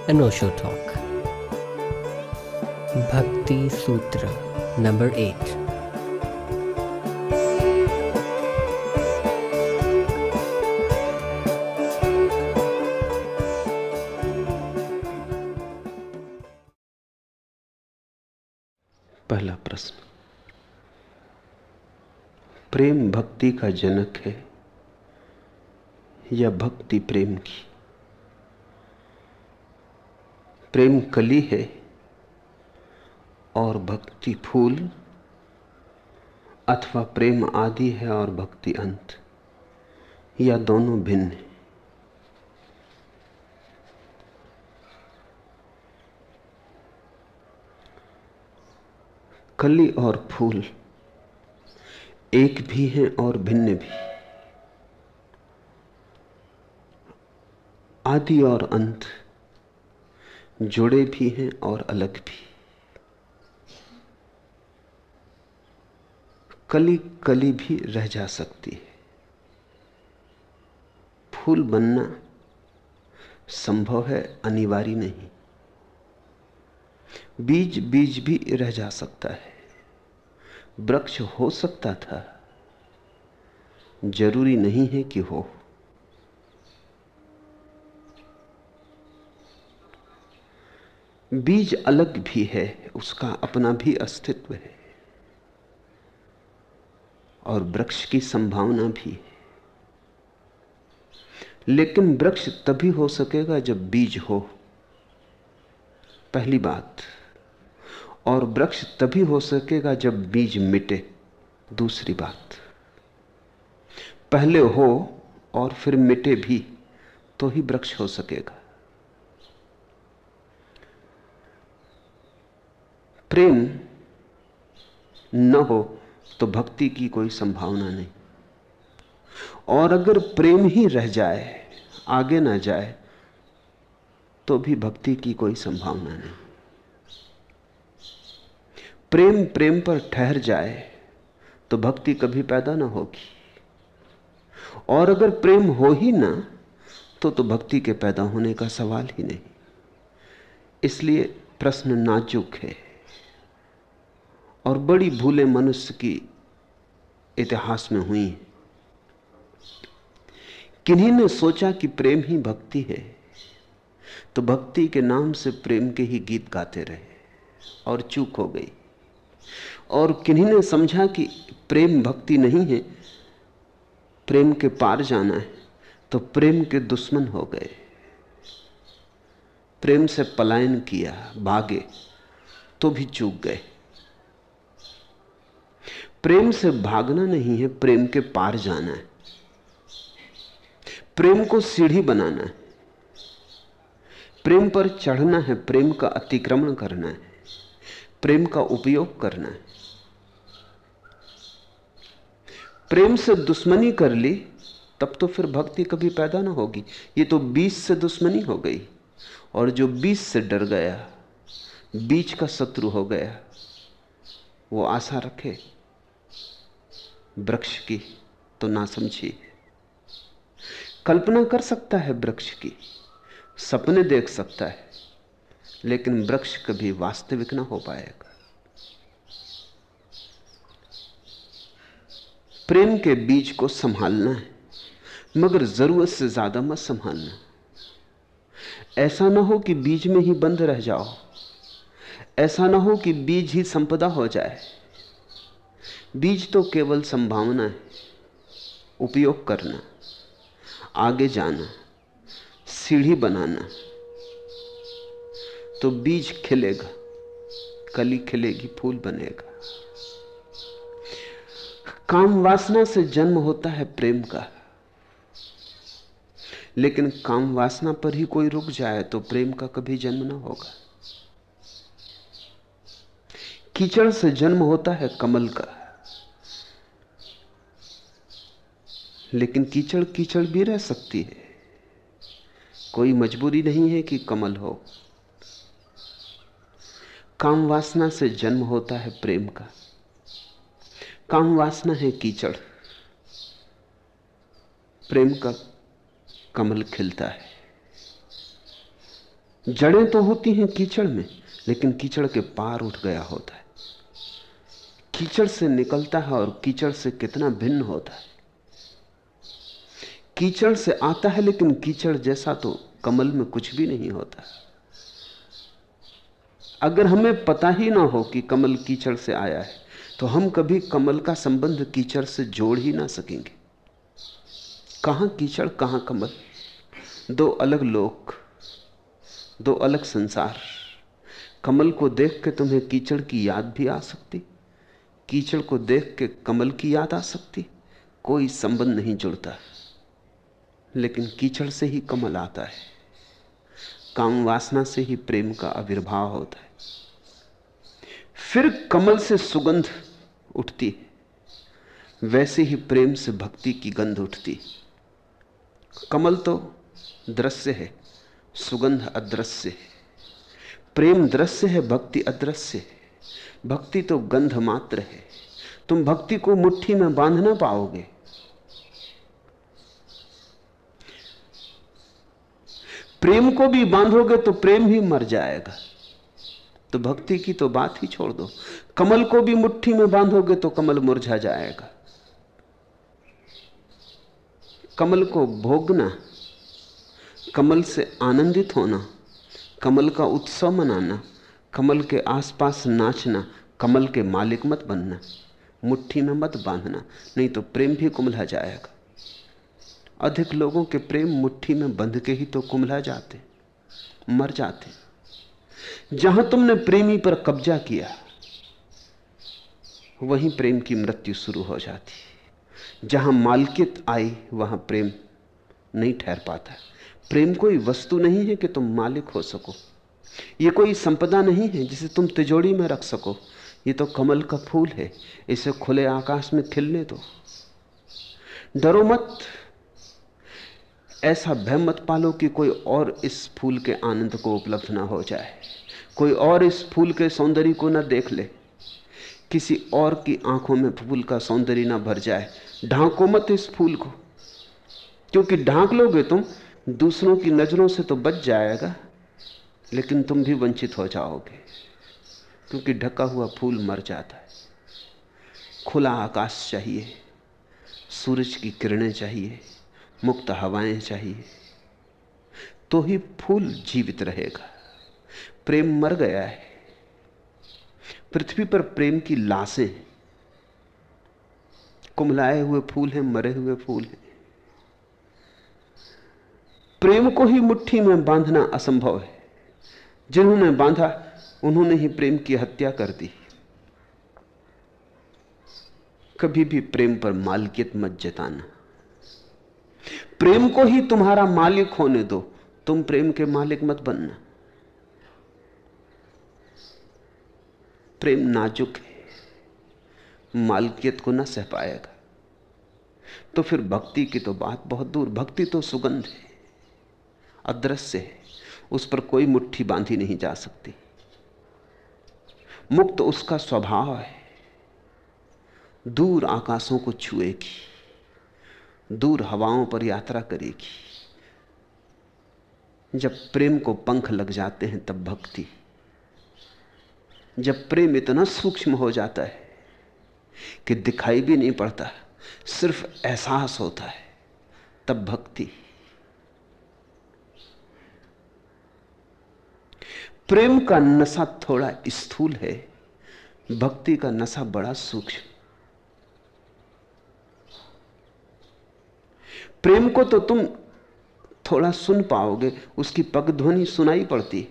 अनोशो talk. भक्ति सूत्र number 8। पहला प्रश्न, प्रेम भक्ति का जनक है या भक्ति प्रेम की? प्रेम कली है और भक्ति फूल, अथवा प्रेम आदि है और भक्ति अंत, या दोनों भिन्न हैं? कली और फूल एक भी हैं और भिन्न भी, आदि और अंत जुड़े भी हैं और अलग भी। कली कली भी रह जा सकती है, फूल बनना संभव है, अनिवार्य नहीं। बीज बीज भी रह जा सकता है, वृक्ष हो सकता था, जरूरी नहीं है कि हो। बीज अलग भी है, उसका अपना भी अस्तित्व है, और वृक्ष की संभावना भी है। लेकिन वृक्ष तभी हो सकेगा जब बीज हो, पहली बात। और वृक्ष तभी हो सकेगा जब बीज मिटे, दूसरी बात। पहले हो और फिर मिटे भी तो ही वृक्ष हो सकेगा। प्रेम न हो तो भक्ति की कोई संभावना नहीं, और अगर प्रेम ही रह जाए, आगे ना जाए, तो भी भक्ति की कोई संभावना नहीं। प्रेम प्रेम पर ठहर जाए तो भक्ति कभी पैदा ना होगी, और अगर प्रेम हो ही ना तो भक्ति के पैदा होने का सवाल ही नहीं। इसलिए प्रश्न नाजुक है, और बड़ी भूलें मनुष्य की इतिहास में हुई हैं। किन्हीं ने सोचा कि प्रेम ही भक्ति है, तो भक्ति के नाम से प्रेम के ही गीत गाते रहे और चूक हो गई। और किन्हीं ने समझा कि प्रेम भक्ति नहीं है, प्रेम के पार जाना है, तो प्रेम के दुश्मन हो गए। प्रेम से पलायन किया, भागे, तो भी चूक गए। प्रेम से भागना नहीं है, प्रेम के पार जाना है। प्रेम को सीढ़ी बनाना है, प्रेम पर चढ़ना है, प्रेम का अतिक्रमण करना है, प्रेम का उपयोग करना है। प्रेम से दुश्मनी कर ली तब तो फिर भक्ति कभी पैदा ना होगी। ये तो बीज से दुश्मनी हो गई, और जो बीज से डर गया, बीज का शत्रु हो गया, वो आशा रखे वृक्ष की तो ना समझी। कल्पना कर सकता है वृक्ष की, सपने देख सकता है, लेकिन वृक्ष कभी वास्तविक ना हो पाएगा। प्रेम के बीज को संभालना है, मगर जरूरत से ज्यादा मत संभालना। ऐसा ना हो कि बीज में ही बंद रह जाओ, ऐसा ना हो कि बीज ही संपदा हो जाए। बीज तो केवल संभावना है, उपयोग करना, आगे जाना, सीढ़ी बनाना, तो बीज खिलेगा, कली खिलेगी, फूल बनेगा। काम वासना से जन्म होता है प्रेम का, लेकिन काम वासना पर ही कोई रुक जाए तो प्रेम का कभी जन्म ना होगा। कीचड़ से जन्म होता है कमल का, लेकिन कीचड़ कीचड़ भी रह सकती है, कोई मजबूरी नहीं है कि कमल हो। काम वासना से जन्म होता है प्रेम का, काम वासना है कीचड़, प्रेम का कमल खिलता है। जड़ें तो होती हैं कीचड़ में, लेकिन कीचड़ के पार उठ गया होता है। कीचड़ से निकलता है और कीचड़ से कितना भिन्न होता है। कीचड़ से आता है, लेकिन कीचड़ जैसा तो कमल में कुछ भी नहीं होता। अगर हमें पता ही ना हो कि कमल कीचड़ से आया है, तो हम कभी कमल का संबंध कीचड़ से जोड़ ही ना सकेंगे। कहां कीचड़, कहां कमल, दो अलग लोक, दो अलग संसार। कमल को देख के तुम्हें कीचड़ की याद भी आ सकती, कीचड़ को देख के कमल की याद आ सकती। कोई संबंध नहीं जुड़ता। लेकिन कीचड़ से ही कमल आता है, काम वासना से ही प्रेम का आविर्भाव होता है। फिर कमल से सुगंध उठती है, वैसे ही प्रेम से भक्ति की गंध उठती। कमल तो दृश्य है, सुगंध अदृश्य है। प्रेम दृश्य है, भक्ति अदृश्य है। भक्ति तो गंध मात्र है। तुम भक्ति को मुट्ठी में बांध ना पाओगे। प्रेम को भी बांधोगे तो प्रेम ही मर जाएगा। तो भक्ति की तो बात ही छोड़ दो। कमल को भी मुट्ठी में बांधोगे तो कमल मुरझा जाएगा। कमल को भोगना, कमल से आनंदित होना, कमल का उत्सव मनाना, कमल के आसपास नाचना, कमल के मालिक मत बनना, मुट्ठी में मत बांधना, नहीं तो प्रेम भी कुम्हला जाएगा। अधिक लोगों के प्रेम मुट्ठी में बंध के ही तो कुम्हला जाते, मर जाते। जहां तुमने प्रेमी पर कब्जा किया, वहीं प्रेम की मृत्यु शुरू हो जाती। जहां मालकियत आई, वहां प्रेम नहीं ठहर पाता। प्रेम कोई वस्तु नहीं है कि तुम मालिक हो सको। ये कोई संपदा नहीं है जिसे तुम तिजोरी में रख सको। ये तो कमल का फूल है, इसे खुले आकाश में खिलने दो। डरो मत, ऐसा भय मत पालो कि कोई और इस फूल के आनंद को उपलब्ध ना हो जाए, कोई और इस फूल के सौंदर्य को ना देख ले, किसी और की आंखों में फूल का सौंदर्य ना भर जाए। ढांको मत इस फूल को, क्योंकि ढांक लोगे तुम, दूसरों की नजरों से तो बच जाएगा, लेकिन तुम भी वंचित हो जाओगे, क्योंकि ढका हुआ फूल मर जाता है। खुला आकाश चाहिए, सूरज की किरणें चाहिए, मुक्त हवाएं चाहिए, तो ही फूल जीवित रहेगा। प्रेम मर गया है। पृथ्वी पर प्रेम की लाशें, कुम्हलाए हुए फूल हैं, मरे हुए फूल हैं। प्रेम को ही मुट्ठी में बांधना असंभव है। जिन्होंने बांधा, उन्होंने ही प्रेम की हत्या कर दी। कभी भी प्रेम पर मालिकियत मत जताना। प्रेम को ही तुम्हारा मालिक होने दो, तुम प्रेम के मालिक मत बनना। प्रेम नाजुक है, मालिकियत को ना सह पाएगा। तो फिर भक्ति की तो बात बहुत दूर। भक्ति तो सुगंध है, अदृश्य है, उस पर कोई मुट्ठी बांधी नहीं जा सकती। मुक्त उसका स्वभाव है, दूर आकाशों को छुएगी, दूर हवाओं पर यात्रा करेगी। जब प्रेम को पंख लग जाते हैं तब भक्ति। जब प्रेम इतना सूक्ष्म हो जाता है कि दिखाई भी नहीं पड़ता, सिर्फ एहसास होता है, तब भक्ति। प्रेम का नशा थोड़ा स्थूल है, भक्ति का नशा बड़ा सूक्ष्म। प्रेम को तो तुम थोड़ा सुन पाओगे, उसकी पगध्वनि सुनाई पड़ती।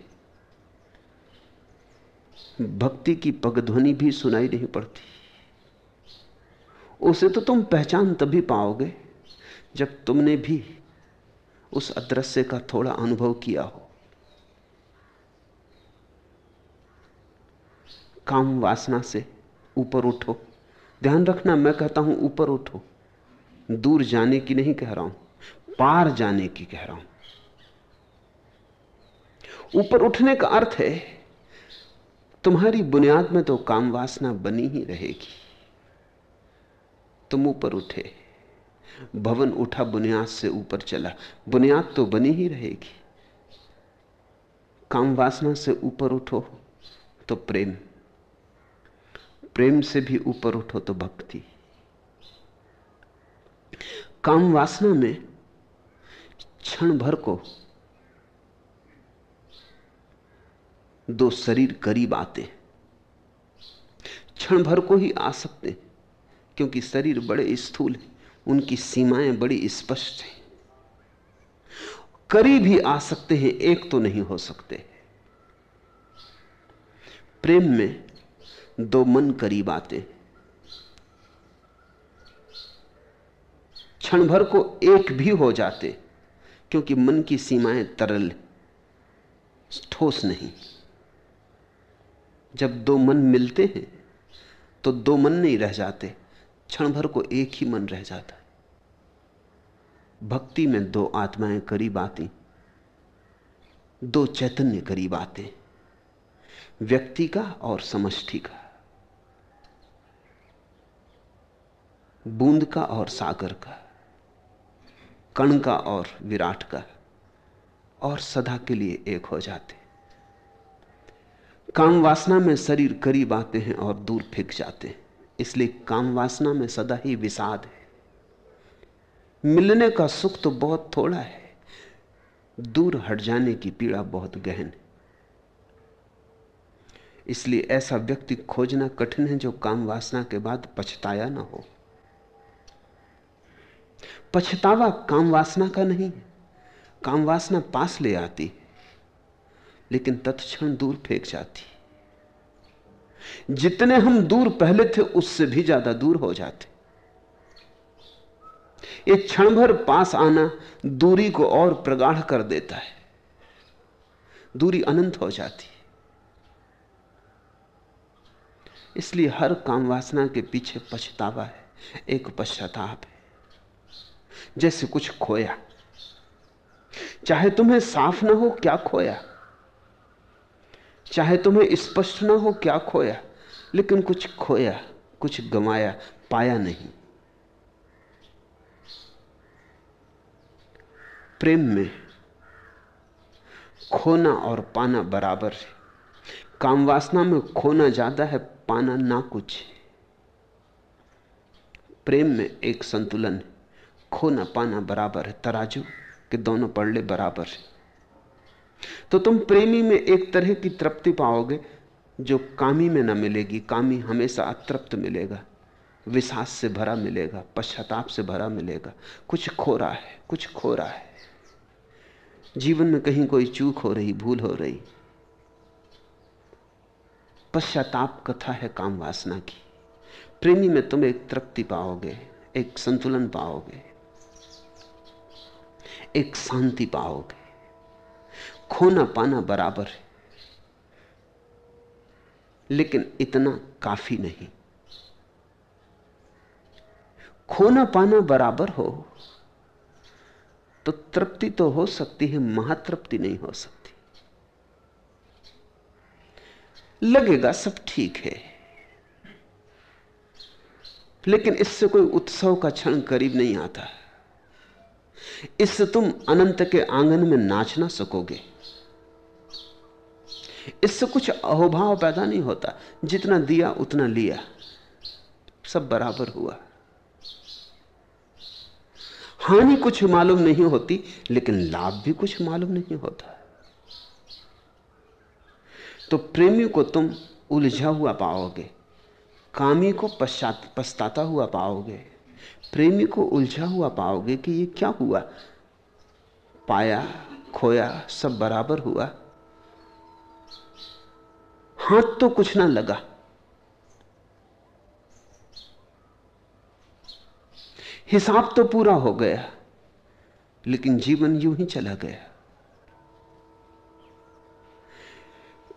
भक्ति की पगध्वनि भी सुनाई नहीं पड़ती। उसे तो तुम पहचान तभी पाओगे जब तुमने भी उस अदृश्य का थोड़ा अनुभव किया हो। काम वासना से ऊपर उठो। ध्यान रखना, मैं कहता हूं ऊपर उठो, दूर जाने की नहीं कह रहा हूं, पार जाने की कह रहा हूं। ऊपर उठने का अर्थ है तुम्हारी बुनियाद में तो काम वासना बनी ही रहेगी। तुम ऊपर उठे, भवन उठा, बुनियाद से ऊपर चला, बुनियाद तो बनी ही रहेगी। काम वासना से ऊपर उठो तो प्रेम, प्रेम से भी ऊपर उठो तो भक्ति। काम वासना में क्षण भर को दो शरीर करीब आते, क्षण भर को ही आ सकते हैं, क्योंकि शरीर बड़े स्थूल हैं, उनकी सीमाएं बड़ी स्पष्ट हैं। करीब ही आ सकते हैं, एक तो नहीं हो सकते। प्रेम में दो मन करीब आते हैं, क्षण भर को एक भी हो जाते, क्योंकि मन की सीमाएं तरल, ठोस नहीं। जब दो मन मिलते हैं तो दो मन नहीं रह जाते, क्षण भर को एक ही मन रह जाता है। भक्ति में दो आत्माएं करीब आती, दो चैतन्य करीब आते, व्यक्ति का और समष्टि का, बूंद का और सागर का, कण का और विराट का, और सदा के लिए एक हो जाते। काम वासना में शरीर करीब आते हैं और दूर फेंक जाते हैं, इसलिए काम वासना में सदा ही विषाद है। मिलने का सुख तो बहुत थोड़ा है, दूर हट जाने की पीड़ा बहुत गहन है। इसलिए ऐसा व्यक्ति खोजना कठिन है जो काम वासना के बाद पछताया ना हो। पछतावा काम वासना का नहीं है, काम वासना पास ले आती लेकिन तत्क्षण दूर फेंक जाती। जितने हम दूर पहले थे उससे भी ज्यादा दूर हो जाते। एक क्षण भर पास आना दूरी को और प्रगाढ़ कर देता है, दूरी अनंत हो जाती है। इसलिए हर काम वासना के पीछे पछतावा है, एक पश्चाताप है, जैसे कुछ खोया। चाहे तुम्हें साफ ना हो क्या खोया, चाहे तुम्हें स्पष्ट ना हो क्या खोया, लेकिन कुछ खोया, कुछ गंवाया, पाया नहीं। प्रेम में खोना और पाना बराबर है। काम वासना में खोना ज्यादा है, पाना ना कुछ है। प्रेम में एक संतुलन है, खोना पाना बराबर है, तराजू के दोनों पड़ले बराबर है। तो तुम प्रेमी में एक तरह की तृप्ति पाओगे जो कामी में ना मिलेगी। कामी हमेशा अतृप्त मिलेगा, विषाद से भरा मिलेगा, पश्चाताप से भरा मिलेगा। कुछ खो रहा है, कुछ खो रहा है, जीवन में कहीं कोई चूक हो रही, भूल हो रही। पश्चाताप कथा है काम वासना की। प्रेमी में तुम एक तृप्ति पाओगे, एक संतुलन पाओगे, एक शांति पाओगे। खोना पाना बराबर है, लेकिन इतना काफी नहीं। खोना पाना बराबर हो तो तृप्ति तो हो सकती है, महातृप्ति नहीं हो सकती। लगेगा सब ठीक है, लेकिन इससे कोई उत्सव का क्षण करीब नहीं आता। इससे तुम अनंत के आंगन में नाच ना सकोगे। इससे कुछ अहोभाव पैदा नहीं होता। जितना दिया उतना लिया, सब बराबर हुआ। हानि कुछ मालूम नहीं होती, लेकिन लाभ भी कुछ मालूम नहीं होता। तो प्रेमी को तुम उलझा हुआ पाओगे, कामी को पछताता हुआ पाओगे। प्रेमी को उलझा हुआ पाओगे कि ये क्या हुआ, पाया खोया सब बराबर हुआ, हाथ तो कुछ ना लगा। हिसाब तो पूरा हो गया, लेकिन जीवन यूं ही चला गया।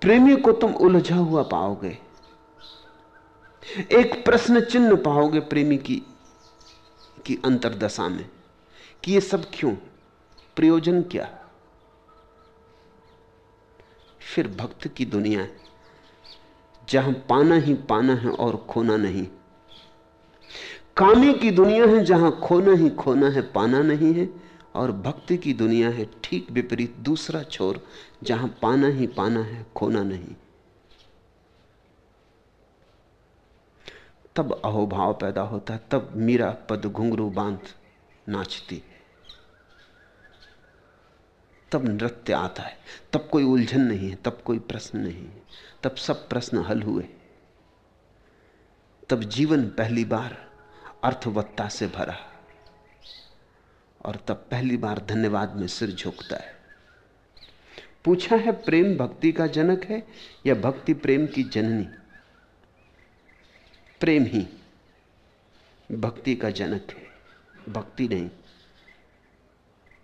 प्रेमी को तुम उलझा हुआ पाओगे, एक प्रश्न चिन्ह पाओगे प्रेमी की अंतर्दशा में कि ये सब क्यों, प्रयोजन क्या। फिर भक्त की दुनिया है जहां पाना ही पाना है और खोना नहीं। कामी की दुनिया है जहां खोना ही खोना है, पाना नहीं है। और भक्ति की दुनिया है ठीक विपरीत, दूसरा छोर, जहां पाना ही पाना है, खोना नहीं। तब अहोभाव पैदा होता है, तब मीरा पद घुंघरू बांध नाचती, तब नृत्य आता है, तब कोई उलझन नहीं है, तब कोई प्रश्न नहीं है, तब सब प्रश्न हल हुए, तब जीवन पहली बार अर्थवत्ता से भरा, और तब पहली बार धन्यवाद में सिर झुकता है। पूछा है प्रेम भक्ति का जनक है या भक्ति प्रेम की जननी? प्रेम ही भक्ति का जनक है, भक्ति नहीं,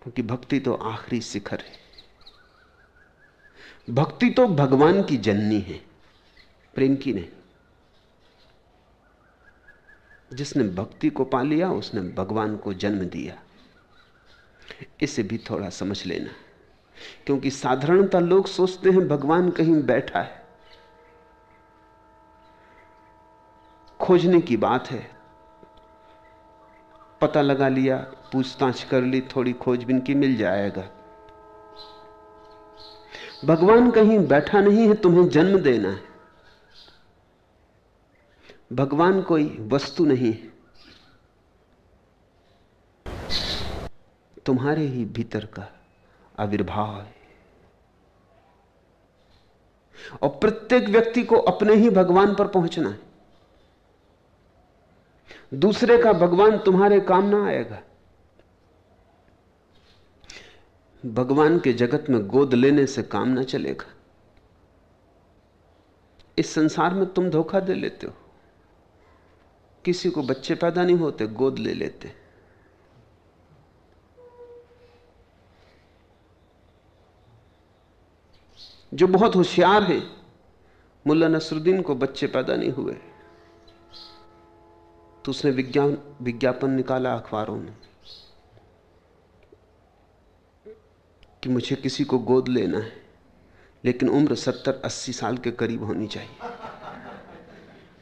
क्योंकि भक्ति तो आखिरी शिखर है। भक्ति तो भगवान की जननी है, प्रेम की नहीं। जिसने भक्ति को पा लिया उसने भगवान को जन्म दिया। इसे भी थोड़ा समझ लेना, क्योंकि साधारणतः लोग सोचते हैं भगवान कहीं बैठा है। खोजने की बात है, पता लगा लिया, पूछताछ कर ली, थोड़ी खोजबीन की, मिल जाएगा। भगवान कहीं बैठा नहीं है, तुम्हें जन्म देना है। भगवान कोई वस्तु नहीं है, तुम्हारे ही भीतर का आविर्भाव है। और प्रत्येक व्यक्ति को अपने ही भगवान पर पहुंचना है। दूसरे का भगवान तुम्हारे काम ना आएगा। भगवान के जगत में गोद लेने से काम ना चलेगा। इस संसार में तुम धोखा दे लेते हो। किसी को बच्चे पैदा नहीं होते, गोद ले लेते। जो बहुत होशियार है, मुल्ला नसरुद्दीन को बच्चे पैदा नहीं हुए, तो उसने विज्ञापन निकाला अखबारों में कि मुझे किसी को गोद लेना है, लेकिन उम्र 70-80 साल के करीब होनी चाहिए।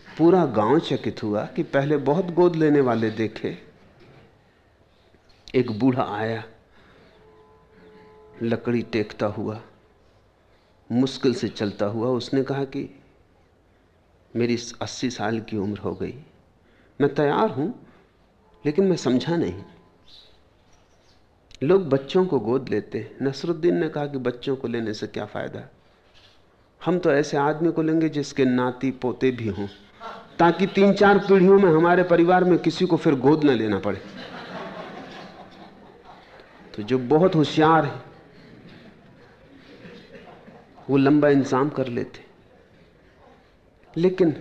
पूरा गांव चकित हुआ कि पहले बहुत गोद लेने वाले देखे। एक बूढ़ा आया, लकड़ी टेकता हुआ, मुश्किल से चलता हुआ। उसने कहा कि मेरी 80 साल की उम्र हो गई, मैं तैयार हूं, लेकिन मैं समझा नहीं। लोग बच्चों को गोद लेते हैं। नसरुद्दीन ने कहा कि बच्चों को लेने से क्या फायदा, हम तो ऐसे आदमी को लेंगे जिसके नाती पोते भी हों, ताकि 3-4 पीढ़ियों में हमारे परिवार में किसी को फिर गोद न लेना पड़े। तो जो बहुत होशियार है वो लंबा इंतजाम कर लेते। लेकिन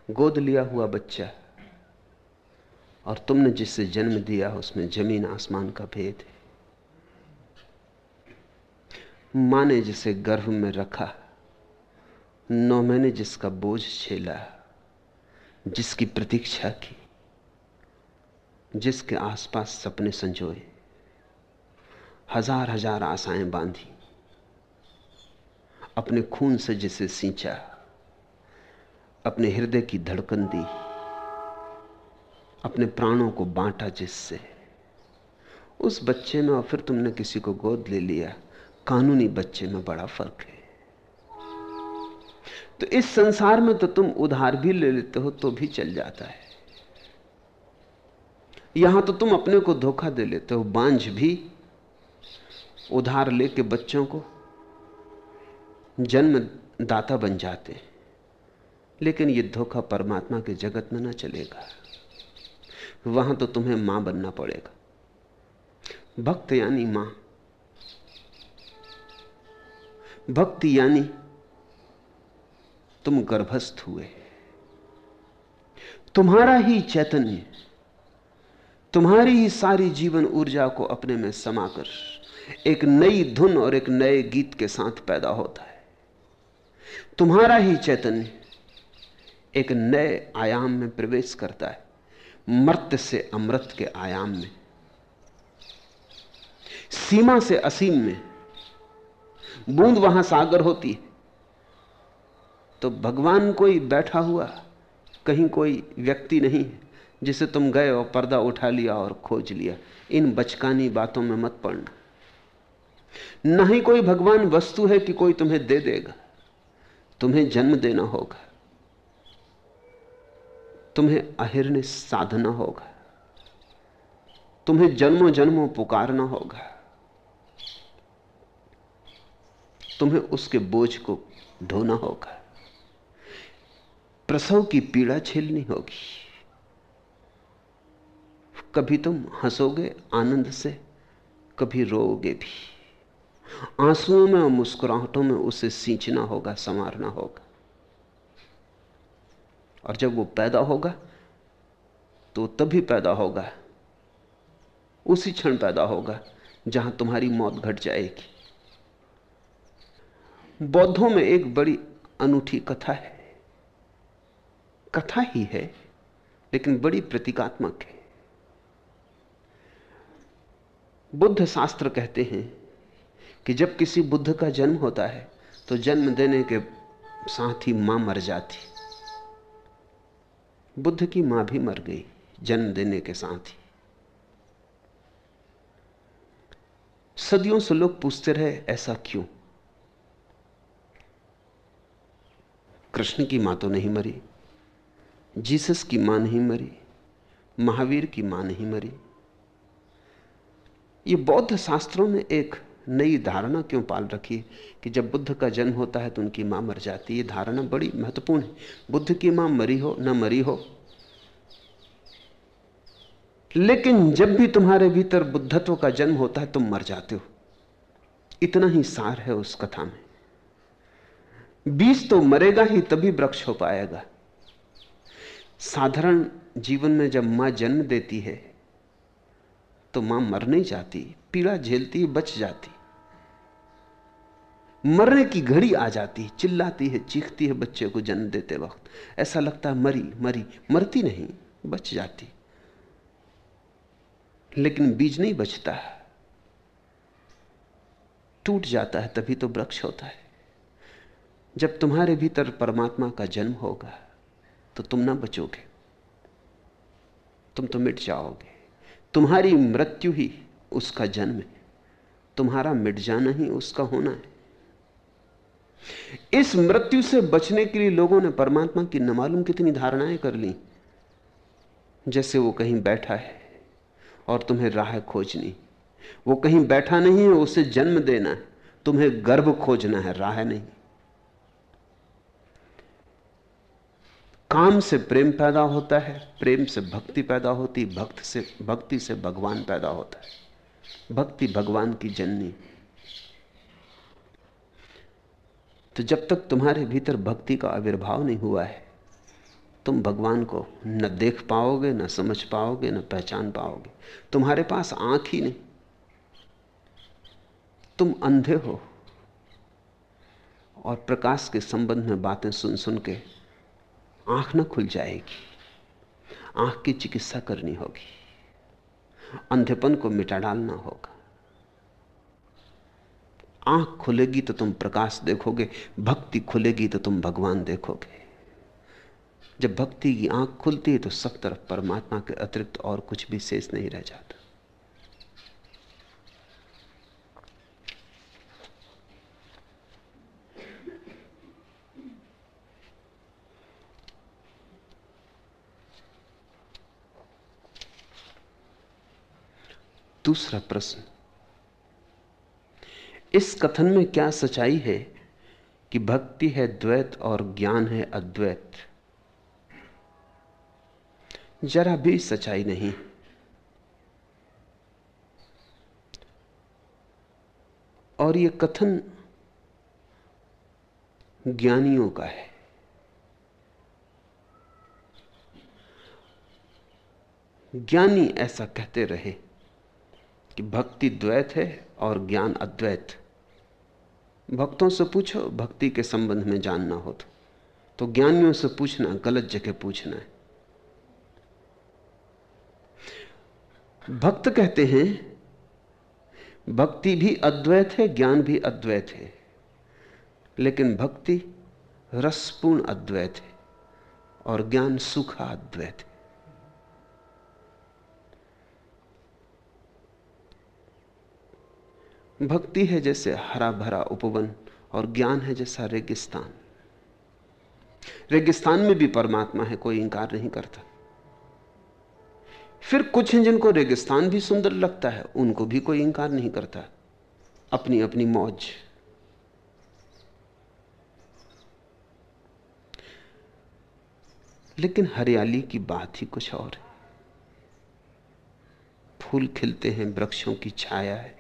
गोद लिया हुआ बच्चा और तुमने जिससे जन्म दिया उसमें जमीन आसमान का भेद है। मां ने जिसे गर्भ में रखा, 9 महीने जिसका बोझ झेला, जिसकी प्रतीक्षा की, जिसके आसपास सपने संजोए, हजार हजार आशाएं बांधी, अपने खून से जिसे सींचा, अपने हृदय की धड़कन दी, अपने प्राणों को बांटा जिससे, उस बच्चे में और फिर तुमने किसी को गोद ले लिया, कानूनी बच्चे में बड़ा फर्क है। तो इस संसार में तो तुम उधार भी ले लेते हो तो भी चल जाता है। यहां तो तुम अपने को धोखा दे लेते हो। बांझ भी उधार लेके बच्चों को जन्मदाता बन जाते, लेकिन यह धोखा परमात्मा के जगत में ना चलेगा। वहां तो तुम्हें मां बनना पड़ेगा। भक्त यानी मां, भक्ति यानी तुम गर्भस्थ हुए। तुम्हारा ही चैतन्य, तुम्हारी ही सारी जीवन ऊर्जा को अपने में समाकर एक नई धुन और एक नए गीत के साथ पैदा होता है। तुम्हारा ही चैतन्य एक नए आयाम में प्रवेश करता है, मर्त्य से अमृत के आयाम में, सीमा से असीम में। बूंद वहां सागर होती है। तो भगवान कोई बैठा हुआ कहीं कोई व्यक्ति नहीं है जिसे तुम गए और पर्दा उठा लिया और खोज लिया। इन बचकानी बातों में मत पड़ना। न ही कोई भगवान वस्तु है कि कोई तुम्हें दे देगा। तुम्हें जन्म देना होगा, तुम्हें अहिर्निश साधना होगा, तुम्हें जन्मों जन्मों पुकारना होगा, तुम्हें उसके बोझ को ढोना होगा, प्रसव की पीड़ा झेलनी होगी। कभी तुम हंसोगे आनंद से, कभी रोओगे भी। आंसुओं में और मुस्कुराहटों में उसे सींचना होगा, संवारना होगा। और जब वो पैदा होगा तो तभी पैदा होगा, उसी क्षण पैदा होगा जहां तुम्हारी मौत घट जाएगी। बौद्धों में एक बड़ी अनूठी कथा है। कथा ही है लेकिन बड़ी प्रतीकात्मक है। बुद्ध शास्त्र कहते हैं कि जब किसी बुद्ध का जन्म होता है तो जन्म देने के साथ ही मां मर जाती। बुद्ध की मां भी मर गई जन्म देने के साथ ही। सदियों से लोग पूछते रहे ऐसा क्यों। कृष्ण की मां तो नहीं मरी, जीसस की मां नहीं मरी, महावीर की मां नहीं मरी। ये बौद्ध शास्त्रों में एक नई धारणा क्यों पाल रखी कि जब बुद्ध का जन्म होता है तो उनकी मां मर जाती है। ये धारणा बड़ी महत्वपूर्ण है। बुद्ध की मां मरी हो ना मरी हो, लेकिन जब भी तुम्हारे भीतर बुद्धत्व का जन्म होता है तुम मर जाते हो। इतना ही सार है उस कथा में। बीज तो मरेगा ही तभी वृक्ष हो पाएगा। साधारण जीवन में जब मां जन्म देती है तो मां मर नहीं जाती, पीड़ा झेलती, बच जाती। मरने की घड़ी आ जाती, चिल्लाती है, चीखती है बच्चे को जन्म देते वक्त। ऐसा लगता है मरी मरी, मरती नहीं, बच जाती। लेकिन बीज नहीं बचता, टूट जाता है, तभी तो वृक्ष होता है। जब तुम्हारे भीतर परमात्मा का जन्म होगा तो तुम ना बचोगे, तुम तो मिट जाओगे। तुम्हारी मृत्यु ही उसका जन्म है, तुम्हारा मिट जाना ही उसका होना है। इस मृत्यु से बचने के लिए लोगों ने परमात्मा की न मालूम कितनी धारणाएं कर ली। जैसे वो कहीं बैठा है और तुम्हें राह खोजनी। वो कहीं बैठा नहीं है, उसे जन्म देना है, तुम्हें गर्भ खोजना है, राह नहीं। काम से प्रेम पैदा होता है, प्रेम से भक्ति पैदा होती, भक्ति से भगवान पैदा होता है। भक्ति भगवान की जननी। तो जब तक तुम्हारे भीतर भक्ति का आविर्भाव नहीं हुआ है तुम भगवान को न देख पाओगे, न समझ पाओगे, न पहचान पाओगे। तुम्हारे पास आंख ही नहीं, तुम अंधे हो। और प्रकाश के संबंध में बातें सुन सुन के आंख न खुल जाएगी। आंख की चिकित्सा करनी होगी, अंधेपन को मिटा डालना होगा। आंख खुलेगी तो तुम प्रकाश देखोगे, भक्ति खुलेगी तो तुम भगवान देखोगे। जब भक्ति की आंख खुलती है तो सब तरफ परमात्मा के अतिरिक्त और कुछ भी शेष नहीं रह जाता। दूसरा प्रश्न, इस कथन में क्या सच्चाई है कि भक्ति है द्वैत और ज्ञान है अद्वैत? जरा भी सच्चाई नहीं। और यह कथन ज्ञानियों का है। ज्ञानी ऐसा कहते रहे कि भक्ति द्वैत है और ज्ञान अद्वैत। भक्तों से पूछो भक्ति के संबंध में जानना हो तो ज्ञानियों से पूछना गलत जगह पूछना है। भक्त कहते हैं भक्ति भी अद्वैत है, ज्ञान भी अद्वैत है, लेकिन भक्ति रसपूर्ण अद्वैत है और ज्ञान सूखा अद्वैत है। भक्ति है जैसे हरा भरा उपवन और ज्ञान है जैसा रेगिस्तान। रेगिस्तान में भी परमात्मा है, कोई इंकार नहीं करता। फिर कुछ हैं जिनको रेगिस्तान भी सुंदर लगता है, उनको भी कोई इंकार नहीं करता, अपनी अपनी मौज। लेकिन हरियाली की बात ही कुछ और है। फूल खिलते हैं, वृक्षों की छाया है,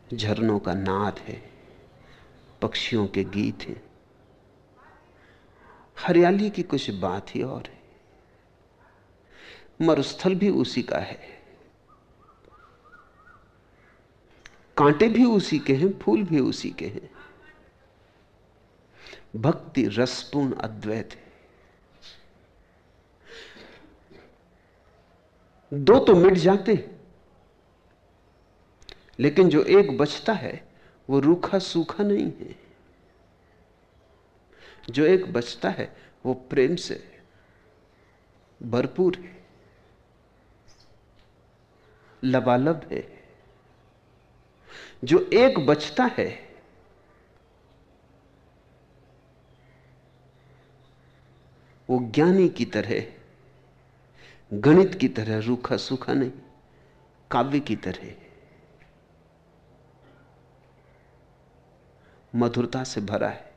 झरनों का नाद है, पक्षियों के गीत हैं। हरियाली की कुछ बात ही और है। मरुस्थल भी उसी का है, कांटे भी उसी के हैं, फूल भी उसी के हैं। भक्ति रसपूर्ण अद्वैत है। दो तो मिट जाते, लेकिन जो एक बचता है वो रूखा सूखा नहीं है। जो एक बचता है वो प्रेम से भरपूर है, लबालब है। जो एक बचता है वो ज्ञानी की तरह, गणित की तरह रूखा सूखा नहीं, काव्य की तरह मधुरता से भरा है।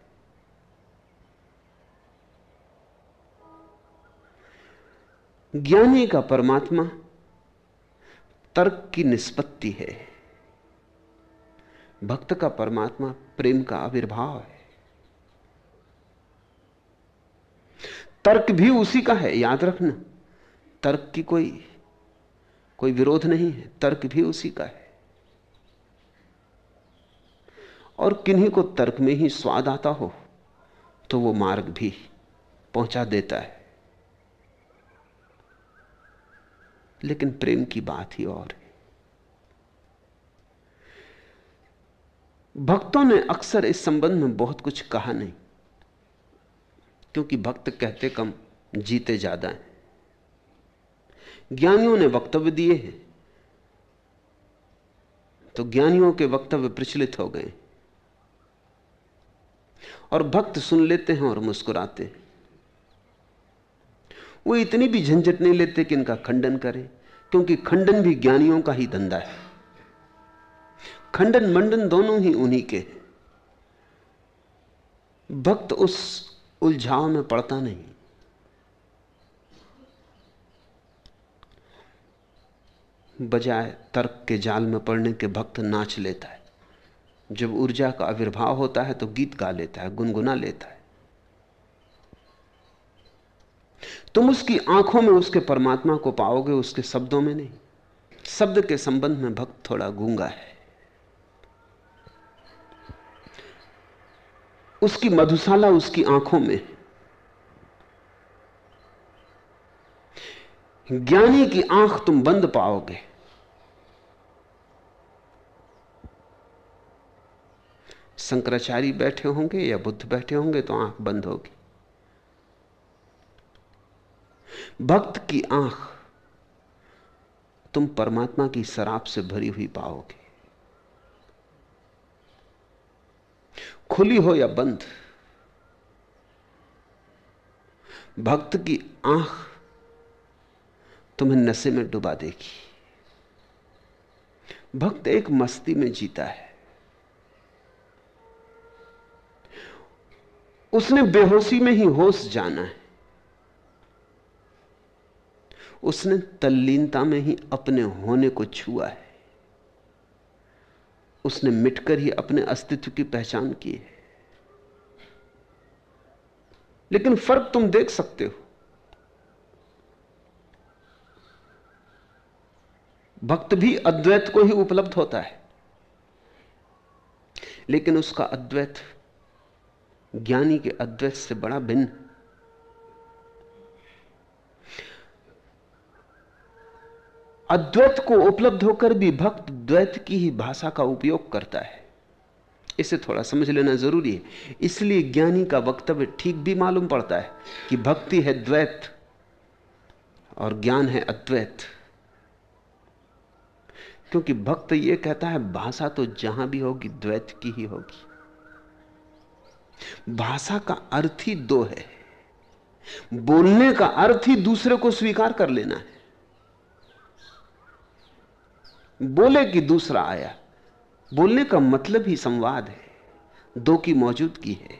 ज्ञानी का परमात्मा तर्क की निष्पत्ति है, भक्त का परमात्मा प्रेम का आविर्भाव है। तर्क भी उसी का है, याद रखना। तर्क की कोई विरोध नहीं है, तर्क भी उसी का है। और किन्हीं को तर्क में ही स्वाद आता हो तो वो मार्ग भी पहुंचा देता है। लेकिन प्रेम की बात ही और है। भक्तों ने अक्सर इस संबंध में बहुत कुछ कहा नहीं, क्योंकि भक्त कहते कम, जीते ज्यादा हैं। ज्ञानियों ने वक्तव्य दिए हैं तो ज्ञानियों के वक्तव्य प्रचलित हो गए, और भक्त सुन लेते हैं और मुस्कुराते हैं। वो इतनी भी झंझट नहीं लेते कि इनका खंडन करें, क्योंकि खंडन भी ज्ञानियों का ही धंधा है। खंडन मंडन दोनों ही उन्हीं के हैं। भक्त उस उलझाव में पड़ता नहीं। बजाय तर्क के जाल में पड़ने के भक्त नाच लेता है। जब ऊर्जा का आविर्भाव होता है तो गीत गा लेता है, गुनगुना लेता है। तुम उसकी आंखों में उसके परमात्मा को पाओगे, उसके शब्दों में नहीं। शब्द के संबंध में भक्त थोड़ा गूंगा है। उसकी मधुशाला उसकी आंखों में। ज्ञानी की आंख तुम बंद पाओगे। शंकराचार्य बैठे होंगे या बुद्ध बैठे होंगे तो आंख बंद होगी। भक्त की आंख तुम परमात्मा की शराब से भरी हुई पाओगे, खुली हो या बंद। भक्त की आंख तुम्हें नशे में डुबा देगी। भक्त एक मस्ती में जीता है। उसने बेहोशी में ही होश जाना है। उसने तल्लीनता में ही अपने होने को छुआ है। उसने मिटकर ही अपने अस्तित्व की पहचान की है। लेकिन फर्क तुम देख सकते हो। भक्त भी अद्वैत को ही उपलब्ध होता है, लेकिन उसका अद्वैत ज्ञानी के अद्वैत से बड़ा भिन्न। अद्वैत को उपलब्ध होकर भी भक्त द्वैत की ही भाषा का उपयोग करता है। इसे थोड़ा समझ लेना जरूरी है। इसलिए ज्ञानी का वक्तव्य ठीक भी मालूम पड़ता है कि भक्ति है द्वैत और ज्ञान है अद्वैत। क्योंकि भक्त ये कहता है भाषा तो जहां भी होगी द्वैत की ही होगी। भाषा का अर्थ ही दो है, बोलने का अर्थ ही दूसरे को स्वीकार कर लेना है। बोले कि दूसरा आया, बोलने का मतलब ही संवाद है, दो की मौजूदगी है।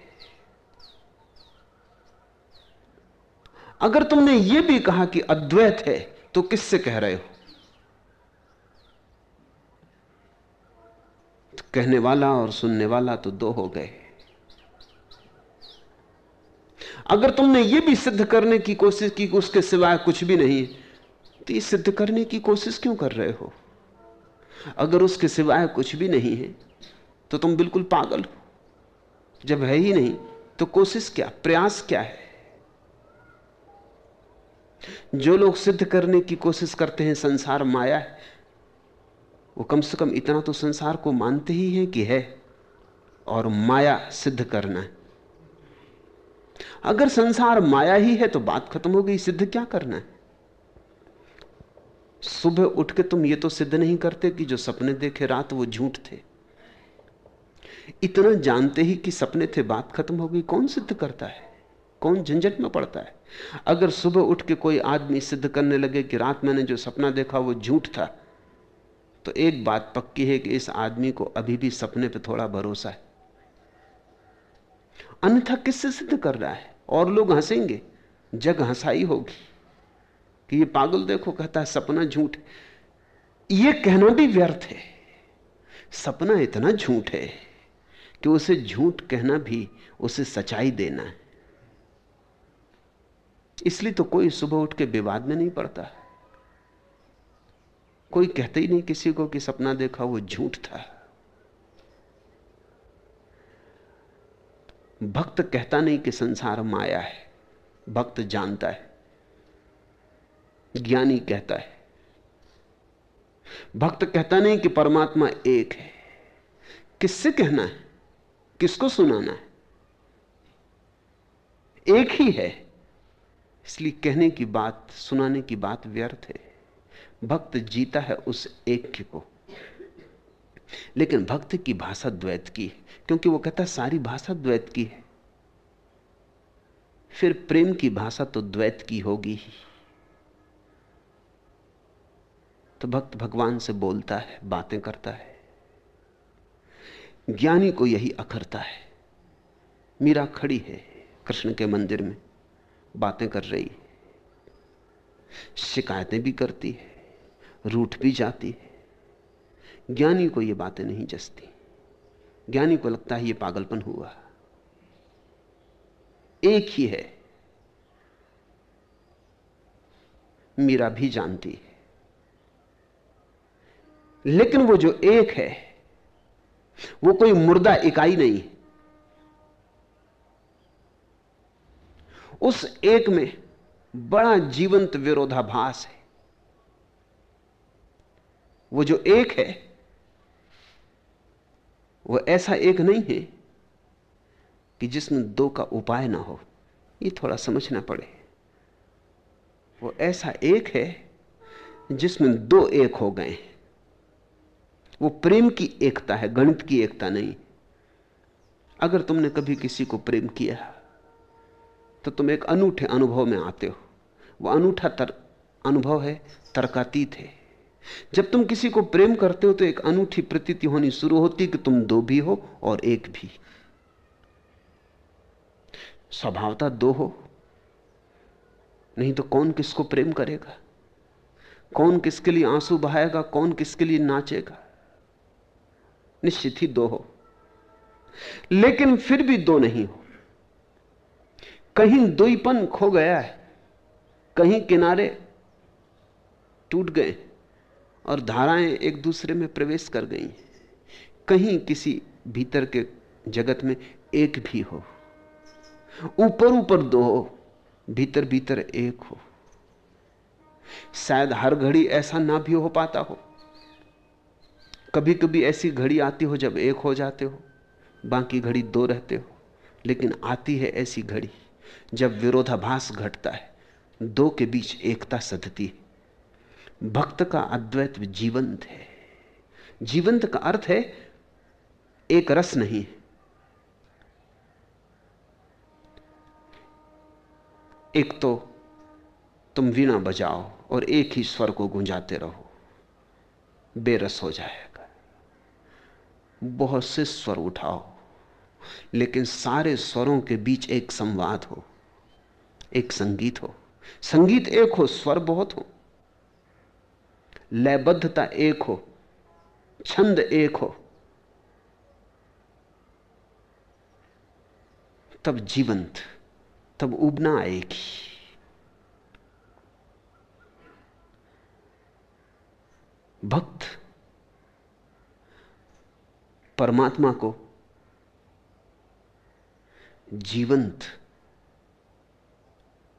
अगर तुमने यह भी कहा कि अद्वैत है तो किससे कह रहे हो? तो कहने वाला और सुनने वाला तो दो हो गए। अगर तुमने यह भी सिद्ध करने की कोशिश की कि उसके सिवाय कुछ भी नहीं है, तो ये सिद्ध करने की कोशिश क्यों कर रहे हो? अगर उसके सिवाय कुछ भी नहीं है तो तुम बिल्कुल पागल हो। जब है ही नहीं तो कोशिश क्या, प्रयास क्या है? जो लोग सिद्ध करने की कोशिश करते हैं संसार माया है, वो कम से कम इतना तो संसार को मानते ही हैं कि है, और माया सिद्ध करना है। अगर संसार माया ही है तो बात खत्म हो गई, सिद्ध क्या करना है? सुबह उठ के तुम ये तो सिद्ध नहीं करते कि जो सपने देखे रात वो झूठ थे। इतना जानते ही कि सपने थे, बात खत्म हो गई। कौन सिद्ध करता है? कौन झंझट में पड़ता है? अगर सुबह उठ के कोई आदमी सिद्ध करने लगे कि रात मैंने जो सपना देखा वो झूठ था, तो एक बात पक्की है कि इस आदमी को अभी भी सपने पे थोड़ा भरोसा है। अन्यथा किससे सिद्ध कर रहा है? और लोग हंसेंगे, जग हंसाई होगी कि ये पागल देखो कहता है सपना झूठ है। ये कहना भी व्यर्थ है। सपना इतना झूठ है कि उसे झूठ कहना भी उसे सच्चाई देना है। इसलिए तो कोई सुबह उठ के विवाद में नहीं पड़ता। कोई कहते ही नहीं किसी को कि सपना देखा वो झूठ था। भक्त कहता नहीं कि संसार माया है, भक्त जानता है। ज्ञानी कहता है। भक्त कहता नहीं कि परमात्मा एक है। किससे कहना है? किसको सुनाना है? एक ही है, इसलिए कहने की बात, सुनाने की बात व्यर्थ है। भक्त जीता है उस एक को। लेकिन भक्त की भाषा द्वैत की है, क्योंकि वो कहता है सारी भाषा द्वैत की है। फिर प्रेम की भाषा तो द्वैत की होगी ही। तो भक्त भगवान से बोलता है, बातें करता है। ज्ञानी को यही अखरता है। मीरा खड़ी है कृष्ण के मंदिर में, बातें कर रही है, शिकायतें भी करती है, रूठ भी जाती है। ज्ञानी को ये बातें नहीं जचती। ज्ञानी को लगता है ये पागलपन हुआ। एक ही है, मीरा भी जानती है। लेकिन वो जो एक है वो कोई मुर्दा इकाई नहीं है। उस एक में बड़ा जीवंत विरोधाभास है। वो जो एक है वो ऐसा एक नहीं है कि जिसमें दो का उपाय ना हो। ये थोड़ा समझना पड़े। वो ऐसा एक है जिसमें दो एक हो गए। वो प्रेम की एकता है, गणित की एकता नहीं। अगर तुमने कभी किसी को प्रेम किया तो तुम एक अनूठे अनुभव में आते हो। वो अनूठा अनुभव है, तर्कातीत है। जब तुम किसी को प्रेम करते हो तो एक अनूठी प्रतीति होनी शुरू होती कि तुम दो भी हो और एक भी। स्वभावतः दो हो, नहीं तो कौन किसको प्रेम करेगा? कौन किसके लिए आंसू बहाएगा? कौन किसके लिए नाचेगा? निश्चित ही दो हो। लेकिन फिर भी दो नहीं हो। कहीं दोईपन खो गया है, कहीं किनारे टूट गए और धाराएं एक दूसरे में प्रवेश कर गई। कहीं किसी भीतर के जगत में एक भी हो। ऊपर ऊपर दो हो, भीतर भीतर एक हो। शायद हर घड़ी ऐसा ना भी हो पाता हो। कभी कभी ऐसी घड़ी आती हो जब एक हो जाते हो, बाकी घड़ी दो रहते हो। लेकिन आती है ऐसी घड़ी जब विरोधाभास घटता है, दो के बीच एकता सधती है। भक्त का अद्वैत जीवंत है। जीवंत का अर्थ है एक रस नहीं है, एक तो तुम वीणा बजाओ और एक ही स्वर को गुंजाते रहो, बेरस हो जाएगा। बहुत से स्वर उठाओ, लेकिन सारे स्वरों के बीच एक संवाद हो, एक संगीत हो। संगीत एक हो, स्वर बहुत हो, लयबद्धता एक हो, छंद एक हो, तब जीवंत, तब उबना आएगी। भक्त परमात्मा को जीवंत,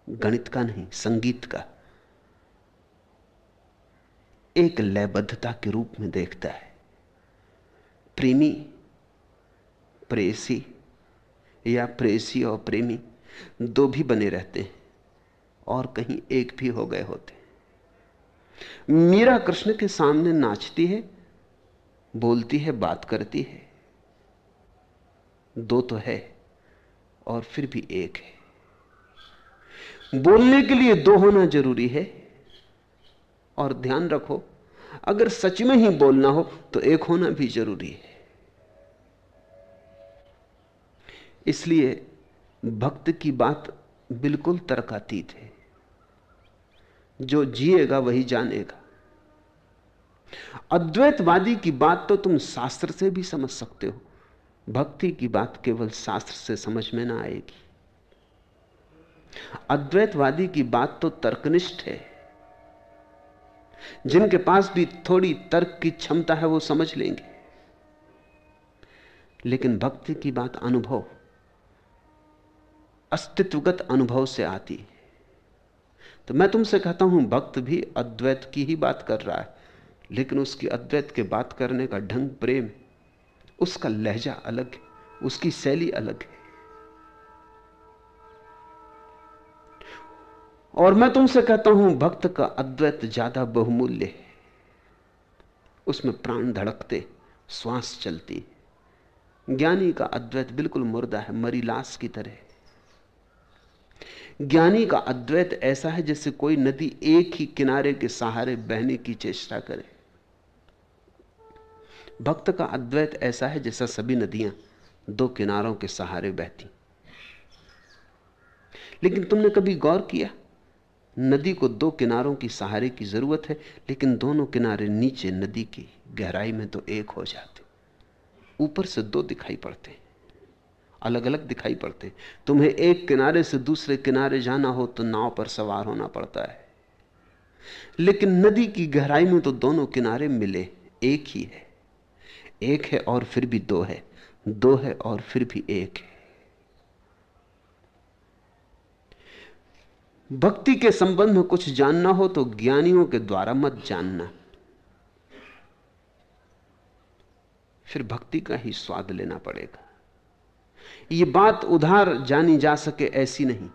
गणित का नहीं, संगीत का एक लयबद्धता के रूप में देखता है। प्रेमी प्रेयसी या प्रेयसी और प्रेमी दो भी बने रहते हैं और कहीं एक भी हो गए होते। मीरा कृष्ण के सामने नाचती है, बोलती है, बात करती है, दो तो है और फिर भी एक है। बोलने के लिए दो होना जरूरी है, और ध्यान रखो अगर सच में ही बोलना हो तो एक होना भी जरूरी है। इसलिए भक्त की बात बिल्कुल तर्कातीत है, जो जिएगा वही जानेगा। अद्वैतवादी की बात तो तुम शास्त्र से भी समझ सकते हो, भक्ति की बात केवल शास्त्र से समझ में ना आएगी। अद्वैतवादी की बात तो तर्कनिष्ठ है, जिनके पास भी थोड़ी तर्क की क्षमता है वो समझ लेंगे। लेकिन भक्ति की बात अनुभव, अस्तित्वगत अनुभव से आती है। तो मैं तुमसे कहता हूं भक्त भी अद्वैत की ही बात कर रहा है, लेकिन उसकी अद्वैत के बात करने का ढंग प्रेम, उसका लहजा अलग है, उसकी शैली अलग है। और मैं तुमसे कहता हूं भक्त का अद्वैत ज्यादा बहुमूल्य है, उसमें प्राण धड़कते, श्वास चलती। ज्ञानी का अद्वैत बिल्कुल मुर्दा है, मरी लाश की तरह। ज्ञानी का अद्वैत ऐसा है जैसे कोई नदी एक ही किनारे के सहारे बहने की चेष्टा करे। भक्त का अद्वैत ऐसा है जैसा सभी नदियां दो किनारों के सहारे बहती। लेकिन तुमने कभी गौर किया, नदी को दो किनारों की सहारे की जरूरत है, लेकिन दोनों किनारे नीचे नदी की गहराई में तो एक हो जाते, ऊपर से दो दिखाई पड़ते, अलग अलग दिखाई पड़ते। तुम्हें एक किनारे से दूसरे किनारे जाना हो तो नाव पर सवार होना पड़ता है, लेकिन नदी की गहराई में तो दोनों किनारे मिले, एक ही है। एक है और फिर भी दो है, दो है और फिर भी एक है। भक्ति के संबंध में कुछ जानना हो तो ज्ञानियों के द्वारा मत जानना, फिर भक्ति का ही स्वाद लेना पड़ेगा। यह बात उधार जानी जा सके ऐसी नहीं,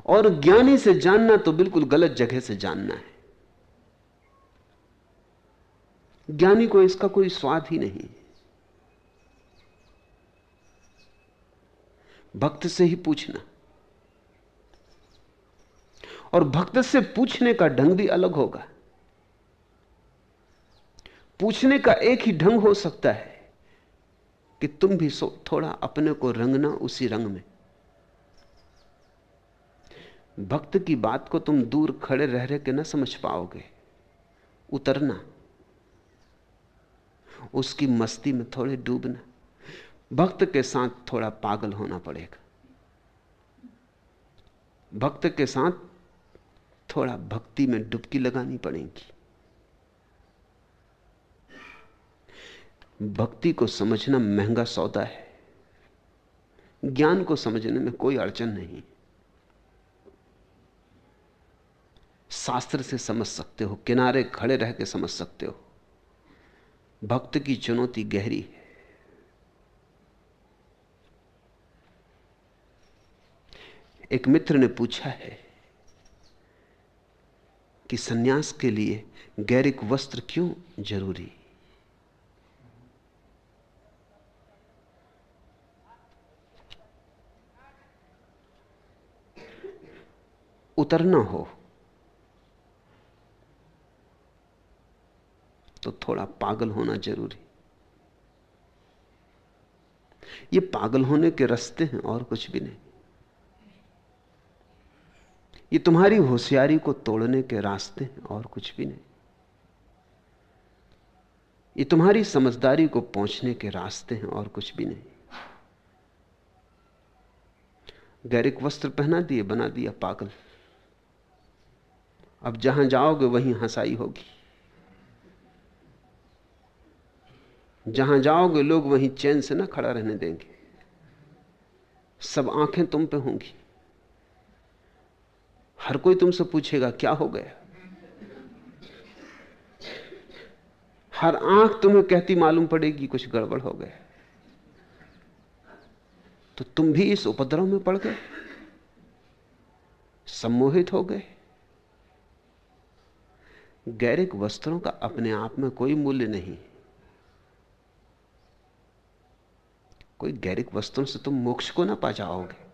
और ज्ञानी से जानना तो बिल्कुल गलत जगह से जानना है। ज्ञानी को इसका कोई स्वाद ही नहीं, भक्त से ही पूछना। और भक्त से पूछने का ढंग भी अलग होगा। पूछने का एक ही ढंग हो सकता है कि तुम भी थोड़ा अपने को रंगना उसी रंग में। भक्त की बात को तुम दूर खड़े रह रहे के ना समझ पाओगे, उतरना, उसकी मस्ती में थोड़े डूबना। भक्त के साथ थोड़ा पागल होना पड़ेगा, भक्त के साथ थोड़ा भक्ति में डुबकी लगानी पड़ेगी। भक्ति को समझना महंगा सौदा है, ज्ञान को समझने में कोई अड़चन नहीं। शास्त्र से समझ सकते हो, किनारे खड़े रह के समझ सकते हो। भक्त की चुनौती गहरी है। एक मित्र ने पूछा है कि सन्यास के लिए गैरिक वस्त्र क्यों जरूरी। उतरना हो तो थोड़ा पागल होना जरूरी। ये पागल होने के रास्ते हैं और कुछ भी नहीं। ये तुम्हारी होशियारी को तोड़ने के रास्ते हैं और कुछ भी नहीं। ये तुम्हारी समझदारी को पहुंचने के रास्ते हैं और कुछ भी नहीं। गैरिक वस्त्र पहना दिए, बना दिया पागल। अब जहां जाओगे वहीं हंसाई होगी, जहां जाओगे लोग वहीं चैन से ना खड़ा रहने देंगे। सब आंखें तुम पे होंगी। हर कोई तुमसे पूछेगा क्या हो गया। हर आंख तुम्हें कहती मालूम पड़ेगी कुछ गड़बड़ हो गया। तो तुम भी इस उपद्रव में पड़ गए, सम्मोहित हो गए। गैरिक वस्त्रों का अपने आप में कोई मूल्य नहीं। कोई गैरिक वस्त्रों से तुम मोक्ष को ना पा जाओगे।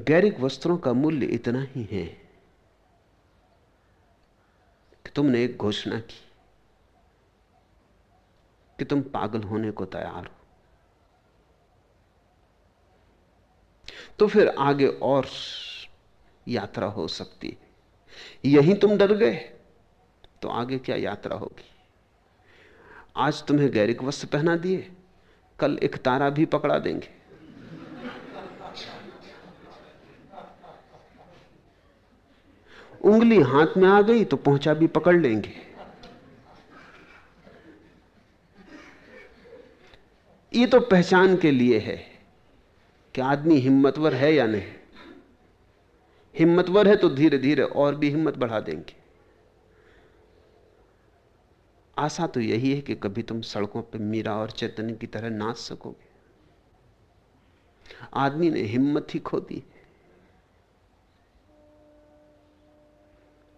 गैरिक वस्त्रों का मूल्य इतना ही है कि तुमने एक घोषणा की कि तुम पागल होने को तैयार हो। तो फिर आगे और यात्रा हो सकती है। यहीं तुम डर गए तो आगे क्या यात्रा होगी। आज तुम्हें गैरिक वस्त्र पहना दिए, कल एक तारा भी पकड़ा देंगे। उंगली हाथ में आ गई तो पहुंचा भी पकड़ लेंगे। ये तो पहचान के लिए है कि आदमी हिम्मतवर है या नहीं। हिम्मतवर है तो धीरे धीरे और भी हिम्मत बढ़ा देंगे। आशा तो यही है कि कभी तुम सड़कों पर मीरा और चैतन्य की तरह नाच सकोगे। आदमी ने हिम्मत ही खो दी।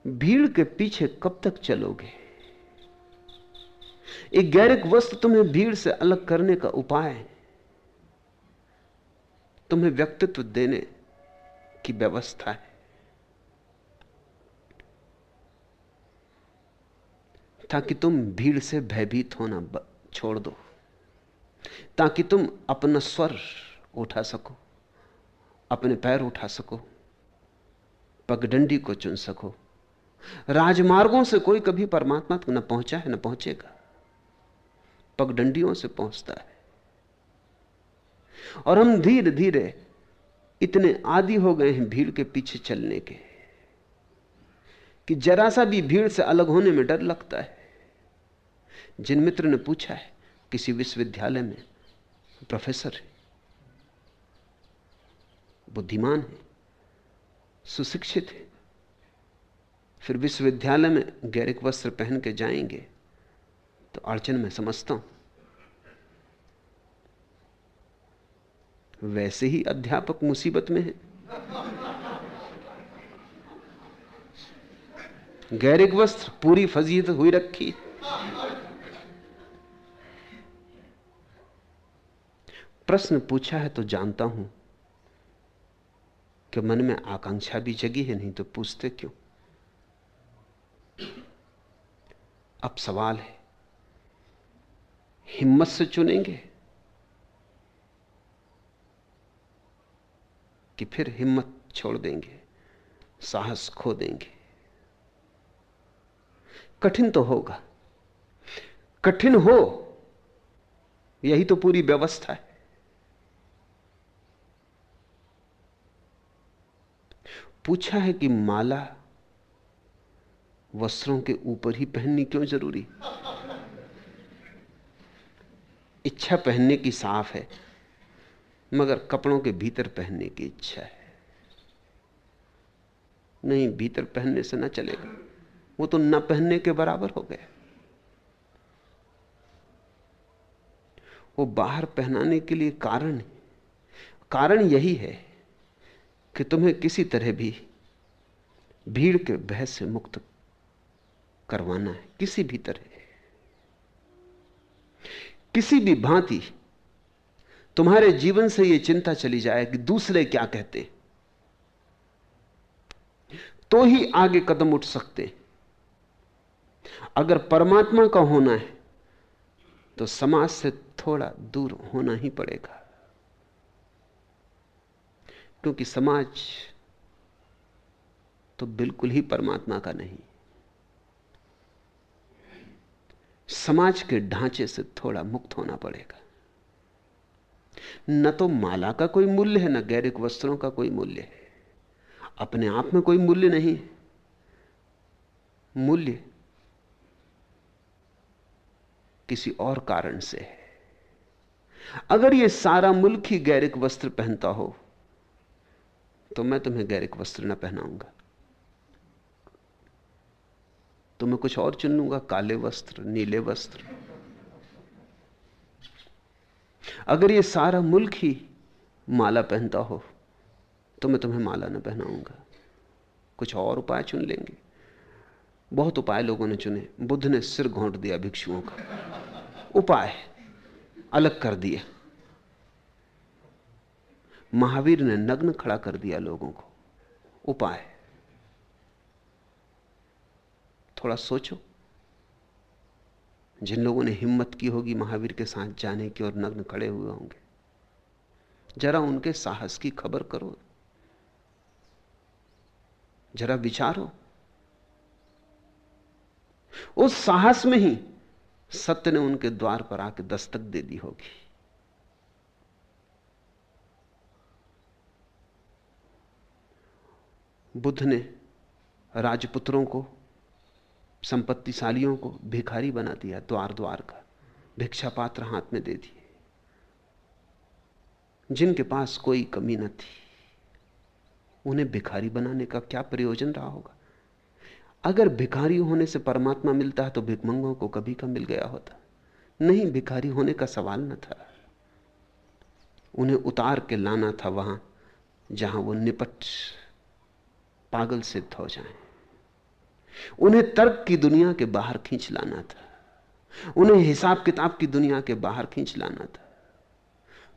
भीड़ के पीछे कब तक चलोगे। एक गैरिक वस्त्र तुम्हें भीड़ से अलग करने का उपाय है, तुम्हें व्यक्तित्व देने की व्यवस्था है। ताकि तुम भीड़ से भयभीत होना छोड़ दो, ताकि तुम अपना स्वर उठा सको, अपने पैर उठा सको, पगडंडी को चुन सको। राजमार्गों से कोई कभी परमात्मा तक न पहुंचा है, न पहुंचेगा। पगडंडियों से पहुंचता है। और हम धीरे धीरे इतने आदी हो गए हैं भीड़ के पीछे चलने के कि जरा सा भी भीड़ से अलग होने में डर लगता है। जिन मित्र ने पूछा है, किसी विश्वविद्यालय में प्रोफेसर है, बुद्धिमान है, सुशिक्षित है, फिर विश्वविद्यालय में गैरिक वस्त्र पहन के जाएंगे तो अड़चन में समझता हूं। वैसे ही अध्यापक मुसीबत में है। गैरिक वस्त्र पूरी फजीहत हुई रखी। प्रश्न पूछा है तो जानता हूं कि मन में आकांक्षा भी जगी है, नहीं तो पूछते क्यों। अब सवाल है, हिम्मत से चुनेंगे कि फिर हिम्मत छोड़ देंगे, साहस खो देंगे। कठिन तो होगा। कठिन हो, यही तो पूरी व्यवस्था है। पूछा है कि माला वस्त्रों के ऊपर ही पहननी क्यों जरूरी। इच्छा पहनने की साफ है, मगर कपड़ों के भीतर पहनने की इच्छा है। नहीं, भीतर पहनने से ना चलेगा, वो तो न पहनने के बराबर हो गया। वो बाहर पहनाने के लिए कारण है। कारण यही है कि तुम्हें किसी तरह भी भीड़ के भय से मुक्त करवाना है, किसी भी तरह, किसी भी भांति तुम्हारे जीवन से यह चिंता चली जाए कि दूसरे क्या कहते, तो ही आगे कदम उठ सकते। अगर परमात्मा का होना है तो समाज से थोड़ा दूर होना ही पड़ेगा, क्योंकि समाज तो बिल्कुल ही परमात्मा का नहीं। समाज के ढांचे से थोड़ा मुक्त होना पड़ेगा। न तो माला का कोई मूल्य है, न गैरिक वस्त्रों का कोई मूल्य है, अपने आप में कोई मूल्य नहीं। मूल्य किसी और कारण से है। अगर यह सारा मुल्क ही गैरिक वस्त्र पहनता हो तो मैं तुम्हें गैरिक वस्त्र न पहनाऊंगा, तो मैं कुछ और चुन लूंगा, काले वस्त्र, नीले वस्त्र। अगर ये सारा मुल्क ही माला पहनता हो तो मैं तुम्हें माला न पहनाऊंगा, कुछ और उपाय चुन लेंगे। बहुत उपाय लोगों ने चुने। बुद्ध ने सिर घोंट दिया भिक्षुओं का, उपाय अलग कर दिया। महावीर ने नग्न खड़ा कर दिया लोगों को, उपाय। थोड़ा सोचो, जिन लोगों ने हिम्मत की होगी महावीर के साथ जाने की और नग्न खड़े हुए होंगे, जरा उनके साहस की खबर करो, जरा विचारो। उस साहस में ही सत्य ने उनके द्वार पर आके दस्तक दे दी होगी। बुद्ध ने राजपुत्रों को, संपत्तिशालियों को भिखारी बना दिया, द्वार द्वार का भिक्षा पात्र हाथ में दे दिए। जिनके पास कोई कमी न थी, उन्हें भिखारी बनाने का क्या प्रयोजन रहा होगा? अगर भिखारी होने से परमात्मा मिलता है तो भिखमंगों को कभी का मिल गया होता। नहीं, भिखारी होने का सवाल न था। उन्हें उतार के लाना था वहां जहां वो निपट पागल सिद्ध हो जाएं। उन्हें तर्क की दुनिया के बाहर खींच लाना था, उन्हें हिसाब किताब की दुनिया के बाहर खींच लाना था।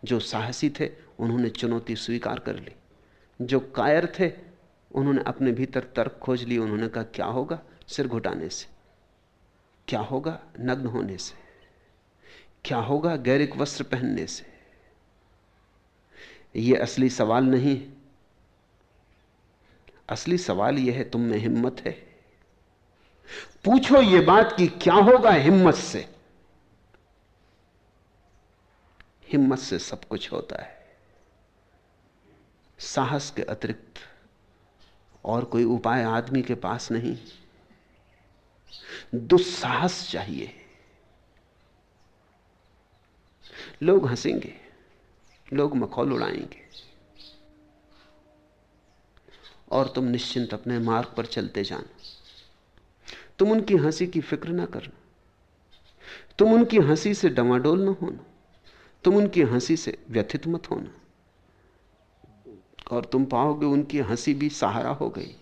जो साहसी थे उन्होंने चुनौती स्वीकार कर ली, जो कायर थे उन्होंने अपने भीतर तर्क खोज ली। उन्होंने कहा क्या होगा सिर घुटाने से, क्या होगा नग्न होने से, क्या होगा गैरिक वस्त्र पहनने से। यह असली सवाल नहीं। असली सवाल यह है, तुम में हिम्मत है? पूछो ये बात कि क्या होगा हिम्मत से। हिम्मत से सब कुछ होता है। साहस के अतिरिक्त और कोई उपाय आदमी के पास नहीं। दुस्साहस चाहिए। लोग हंसेंगे, लोग मखौल उड़ाएंगे, और तुम निश्चिंत अपने मार्ग पर चलते जाना। तुम उनकी हंसी की फिक्र ना करना, तुम उनकी हंसी से डमाडोल ना होना, तुम उनकी हंसी से व्यथित मत होना, और तुम पाओगे उनकी हंसी भी सहारा हो गई,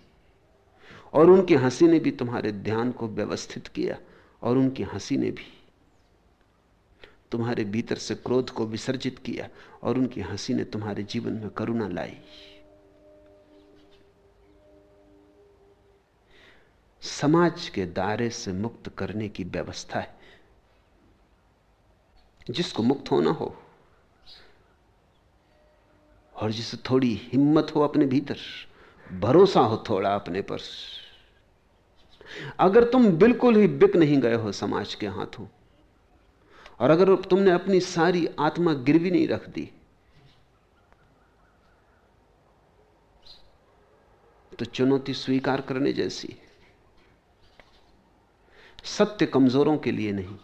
और उनकी हंसी ने भी तुम्हारे ध्यान को व्यवस्थित किया, और उनकी हंसी ने भी तुम्हारे भीतर से क्रोध को विसर्जित किया, और उनकी हंसी ने तुम्हारे जीवन में करुणा लाई। समाज के दायरे से मुक्त करने की व्यवस्था है। जिसको मुक्त होना हो और जिसे थोड़ी हिम्मत हो अपने भीतर, भरोसा हो थोड़ा अपने पर, अगर तुम बिल्कुल ही बिक नहीं गए हो समाज के हाथों, और अगर तुमने अपनी सारी आत्मा गिरवी नहीं रख दी, तो चुनौती स्वीकार करने जैसी है। सत्य कमजोरों के लिए नहीं,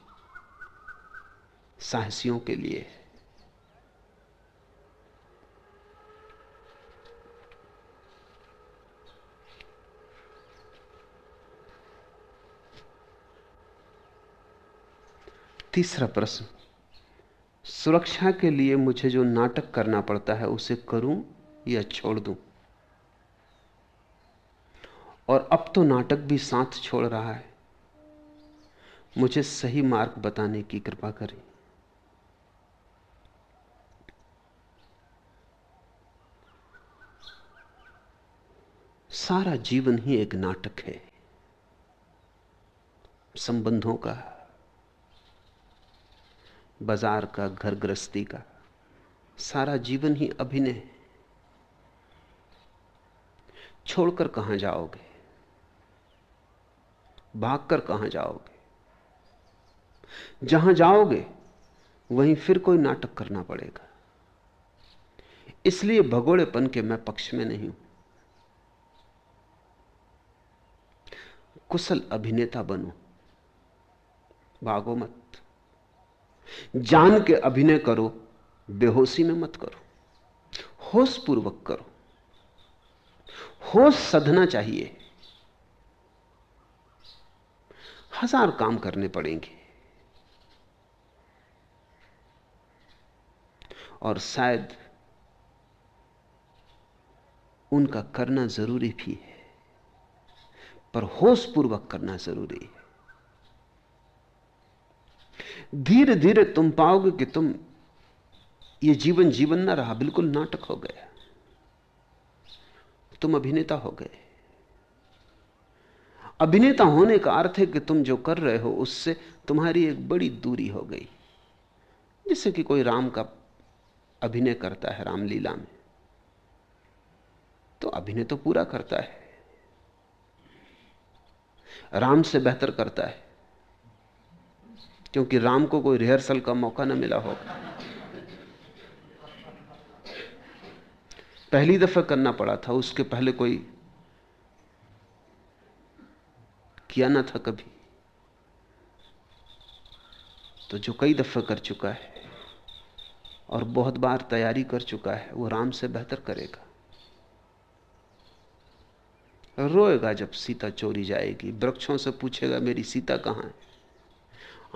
साहसियों के लिए है। तीसरा प्रश्न, सुरक्षा के लिए मुझे जो नाटक करना पड़ता है उसे करूं या छोड़ दूं? और अब तो नाटक भी साथ छोड़ रहा है। मुझे सही मार्ग बताने की कृपा करें। सारा जीवन ही एक नाटक है, संबंधों का, बाजार का, घर गृहस्थी का। सारा जीवन ही अभिनय है। छोड़कर कहां जाओगे? भागकर कहां जाओगे? जहां जाओगे वहीं फिर कोई नाटक करना पड़ेगा। इसलिए भगोड़ेपन के मैं पक्ष में नहीं हूं। कुशल अभिनेता बनो, भागो मत। जान के अभिनय करो, बेहोशी में मत करो, होश पूर्वक करो। होश सधना चाहिए। हजार काम करने पड़ेंगे और शायद उनका करना जरूरी भी है, पर होश पूर्वक करना जरूरी है। धीरे धीरे तुम पाओगे कि तुम ये जीवन जीवन ना रहा, बिल्कुल नाटक हो गया। तुम अभिनेता हो गए। अभिनेता होने का अर्थ है कि तुम जो कर रहे हो उससे तुम्हारी एक बड़ी दूरी हो गई। जैसे कि कोई राम का अभिनय करता है रामलीला में, तो अभिनय तो पूरा करता है, राम से बेहतर करता है, क्योंकि राम को कोई रिहर्सल का मौका न मिला होगा। पहली दफा करना पड़ा था, उसके पहले कोई किया ना था कभी। तो जो कई दफा कर चुका है और बहुत बार तैयारी कर चुका है, वो राम से बेहतर करेगा। रोएगा जब सीता चोरी जाएगी, वृक्षों से पूछेगा मेरी सीता कहां है,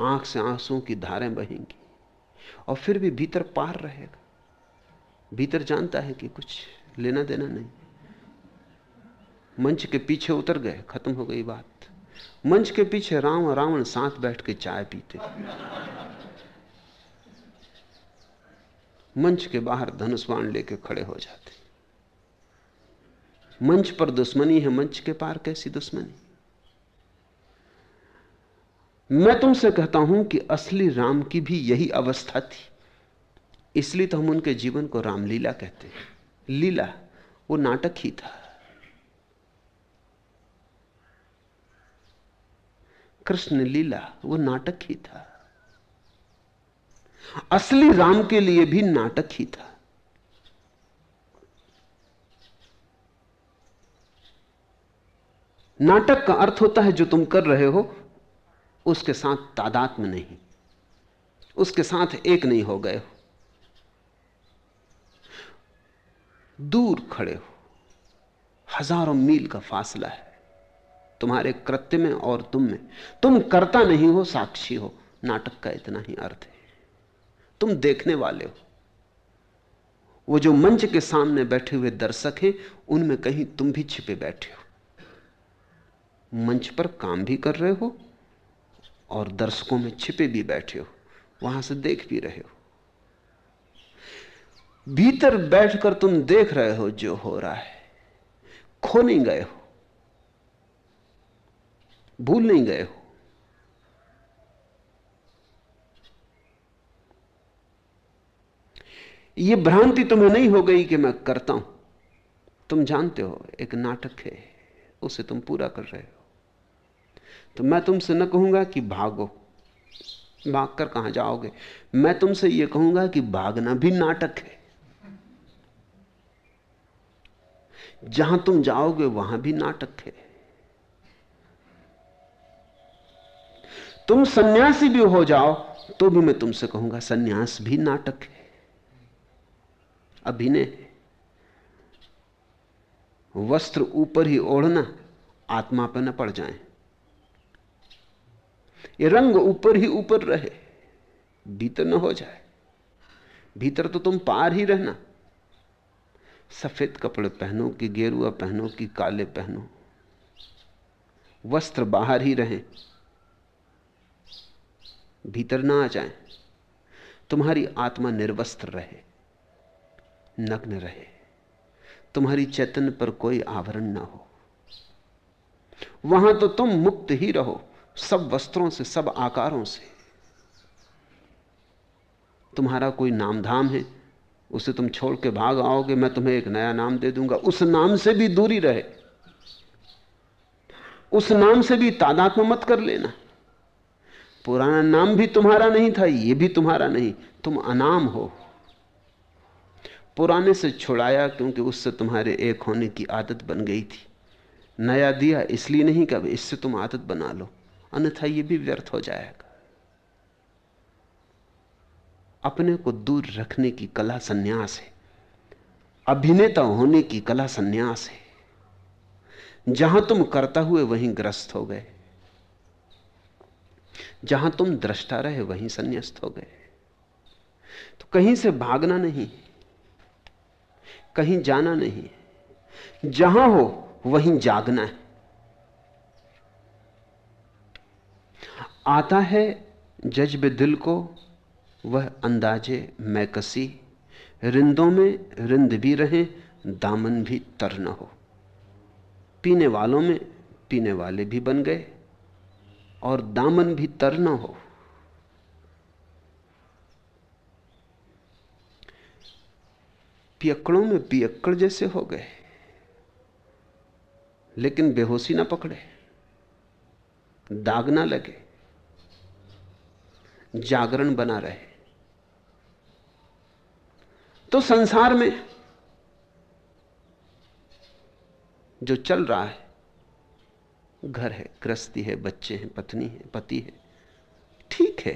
आंख से आंसुओं की धारें बहेंगी, और फिर भी भीतर पार रहेगा। भीतर जानता है कि कुछ लेना देना नहीं। मंच के पीछे उतर गए, खत्म हो गई बात। मंच के पीछे राम और रावण साथ बैठ के चाय पीते, मंच के बाहर धनुष बाण लेके खड़े हो जाते। मंच पर दुश्मनी है, मंच के पार कैसी दुश्मनी? मैं तुमसे कहता हूं कि असली राम की भी यही अवस्था थी। इसलिए तो हम उनके जीवन को रामलीला कहते हैं। लीला वो नाटक ही था। कृष्ण लीला वो नाटक ही था। असली राम के लिए भी नाटक ही था। नाटक का अर्थ होता है जो तुम कर रहे हो उसके साथ तादाद में नहीं, उसके साथ एक नहीं हो गए हो, दूर खड़े हो। हजारों मील का फासला है तुम्हारे कृत्य में और तुम में। तुम करता नहीं हो, साक्षी हो। नाटक का इतना ही अर्थ है। तुम देखने वाले हो। वो जो मंच के सामने बैठे हुए दर्शक हैं, उनमें कहीं तुम भी छिपे बैठे हो। मंच पर काम भी कर रहे हो और दर्शकों में छिपे भी बैठे हो, वहां से देख भी रहे हो। भीतर बैठकर तुम देख रहे हो जो हो रहा है। खो नहीं गए हो, भूल नहीं गए हो। यह भ्रांति तुम्हें नहीं हो गई कि मैं करता हूं। तुम जानते हो एक नाटक है, उसे तुम पूरा कर रहे हो। तो मैं तुमसे न कहूंगा कि भागो, भागकर कहां जाओगे। मैं तुमसे यह कहूंगा कि भागना भी नाटक है। जहां तुम जाओगे वहां भी नाटक है। तुम सन्यासी भी हो जाओ तो भी मैं तुमसे कहूंगा सन्यास भी नाटक है, अभिनय है। वस्त्र ऊपर ही ओढ़ना, आत्मा पर न पड़ जाए। ये रंग ऊपर ही ऊपर रहे, भीतर न हो जाए। भीतर तो तुम पार ही रहना। सफेद कपड़े पहनो कि गेरुआ पहनो कि काले पहनो, वस्त्र बाहर ही रहें, भीतर ना आ जाएं। तुम्हारी आत्मा निर्वस्त्र रहे, नग्न रहे, तुम्हारी चैतन्य पर कोई आवरण ना हो। वहां तो तुम मुक्त ही रहो, सब वस्त्रों से, सब आकारों से। तुम्हारा कोई नाम धाम है, उसे तुम छोड़ के भाग आओगे, मैं तुम्हें एक नया नाम दे दूंगा, उस नाम से भी दूरी रहे, उस नाम से भी तादात्म्य मत कर लेना। पुराना नाम भी तुम्हारा नहीं था, यह भी तुम्हारा नहीं, तुम अनाम हो। पुराने से छुड़ाया क्योंकि उससे तुम्हारे एक होने की आदत बन गई थी। नया दिया इसलिए नहीं कि अब इससे तुम आदत बना लो, अन्यथा यह भी व्यर्थ हो जाएगा। अपने को दूर रखने की कला संन्यास है, अभिनेता होने की कला संन्यास है। जहां तुम करता हुए वहीं ग्रस्त हो गए, जहां तुम दृष्टा रहे वहीं संन्यास्त हो गए। तो कहीं से भागना नहीं, कहीं जाना नहीं, जहां हो वहीं जागना है। आता है जज्बे दिल को वह अंदाजे मैं कसी, रिंदों में रिंद भी रहे, दामन भी तर न हो। पीने वालों में पीने वाले भी बन गए और दामन भी तर न हो। पियक्कड़ों में पियक्कड़ जैसे हो गए, लेकिन बेहोशी ना पकड़े, दाग ना लगे, जागरण बना रहे। तो संसार में जो चल रहा है, घर है, गृहस्थी है, बच्चे हैं, पत्नी है, पति है, ठीक है।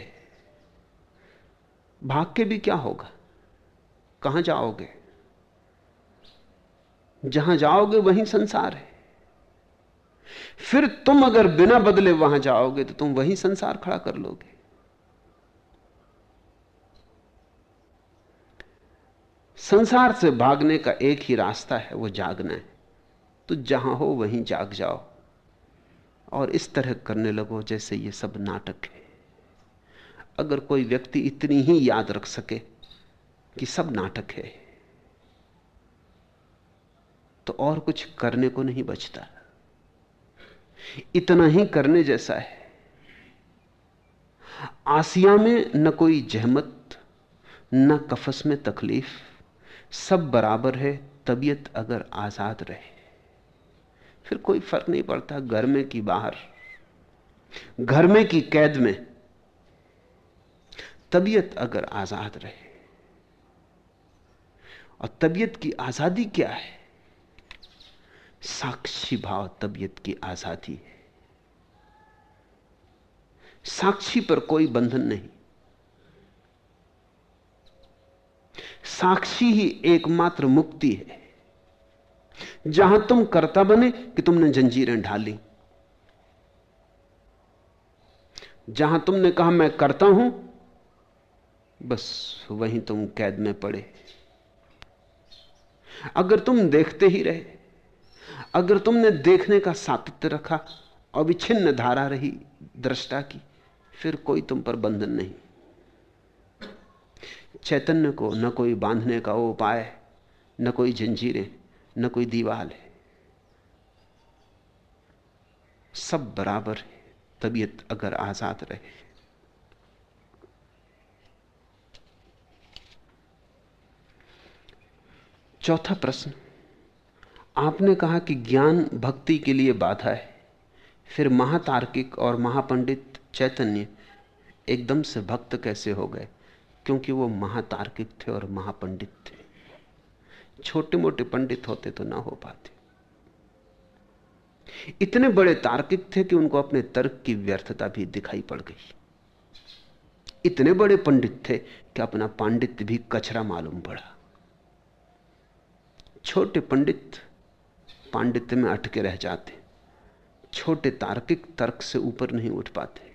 भाग के भी क्या होगा, कहां जाओगे? जहां जाओगे वहीं संसार है। फिर तुम अगर बिना बदले वहां जाओगे तो तुम वहीं संसार खड़ा कर लोगे। संसार से भागने का एक ही रास्ता है, वो जागना है। तो जहां हो वहीं जाग जाओ और इस तरह करने लगो जैसे ये सब नाटक है। अगर कोई व्यक्ति इतनी ही याद रख सके कि सब नाटक है, तो और कुछ करने को नहीं बचता। इतना ही करने जैसा है। आसिया में न कोई जहमत, न कफस में तकलीफ, सब बराबर है तबीयत अगर आजाद रहे। फिर कोई फर्क नहीं पड़ता घर में कि बाहर, घर में की कैद में, तबीयत अगर आजाद रहे। और तबीयत की आजादी क्या है? साक्षी भाव तबीयत की आजादी है। साक्षी पर कोई बंधन नहीं। साक्षी ही एकमात्र मुक्ति है। जहां तुम कर्ता बने कि तुमने जंजीरें ढाली, जहां तुमने कहा मैं करता हूं, बस वहीं तुम कैद में पड़े। अगर तुम देखते ही रहे, अगर तुमने देखने का सातत्य रखा, अविच्छिन्न धारा रही दृष्टा की, फिर कोई तुम पर बंधन नहीं। चैतन्य को न कोई बांधने का उपाय, न कोई जंजीरें, न कोई दीवाल है। सब बराबर है तबीयत अगर आजाद रहे। चौथा प्रश्न, आपने कहा कि ज्ञान भक्ति के लिए बाधा है। फिर महातार्किक और महापंडित चैतन्य एकदम से भक्त कैसे हो गए? क्योंकि वो महातार्किक थे और महापंडित थे। छोटे मोटे पंडित होते तो ना हो पाते। इतने बड़े तार्किक थे कि उनको अपने तर्क की व्यर्थता भी दिखाई पड़ गई। इतने बड़े पंडित थे कि अपना पांडित्य भी कचरा मालूम पड़ा। छोटे पंडित पांडित्य में अटके रह जाते, छोटे तार्किक तर्क से ऊपर नहीं उठ पाते।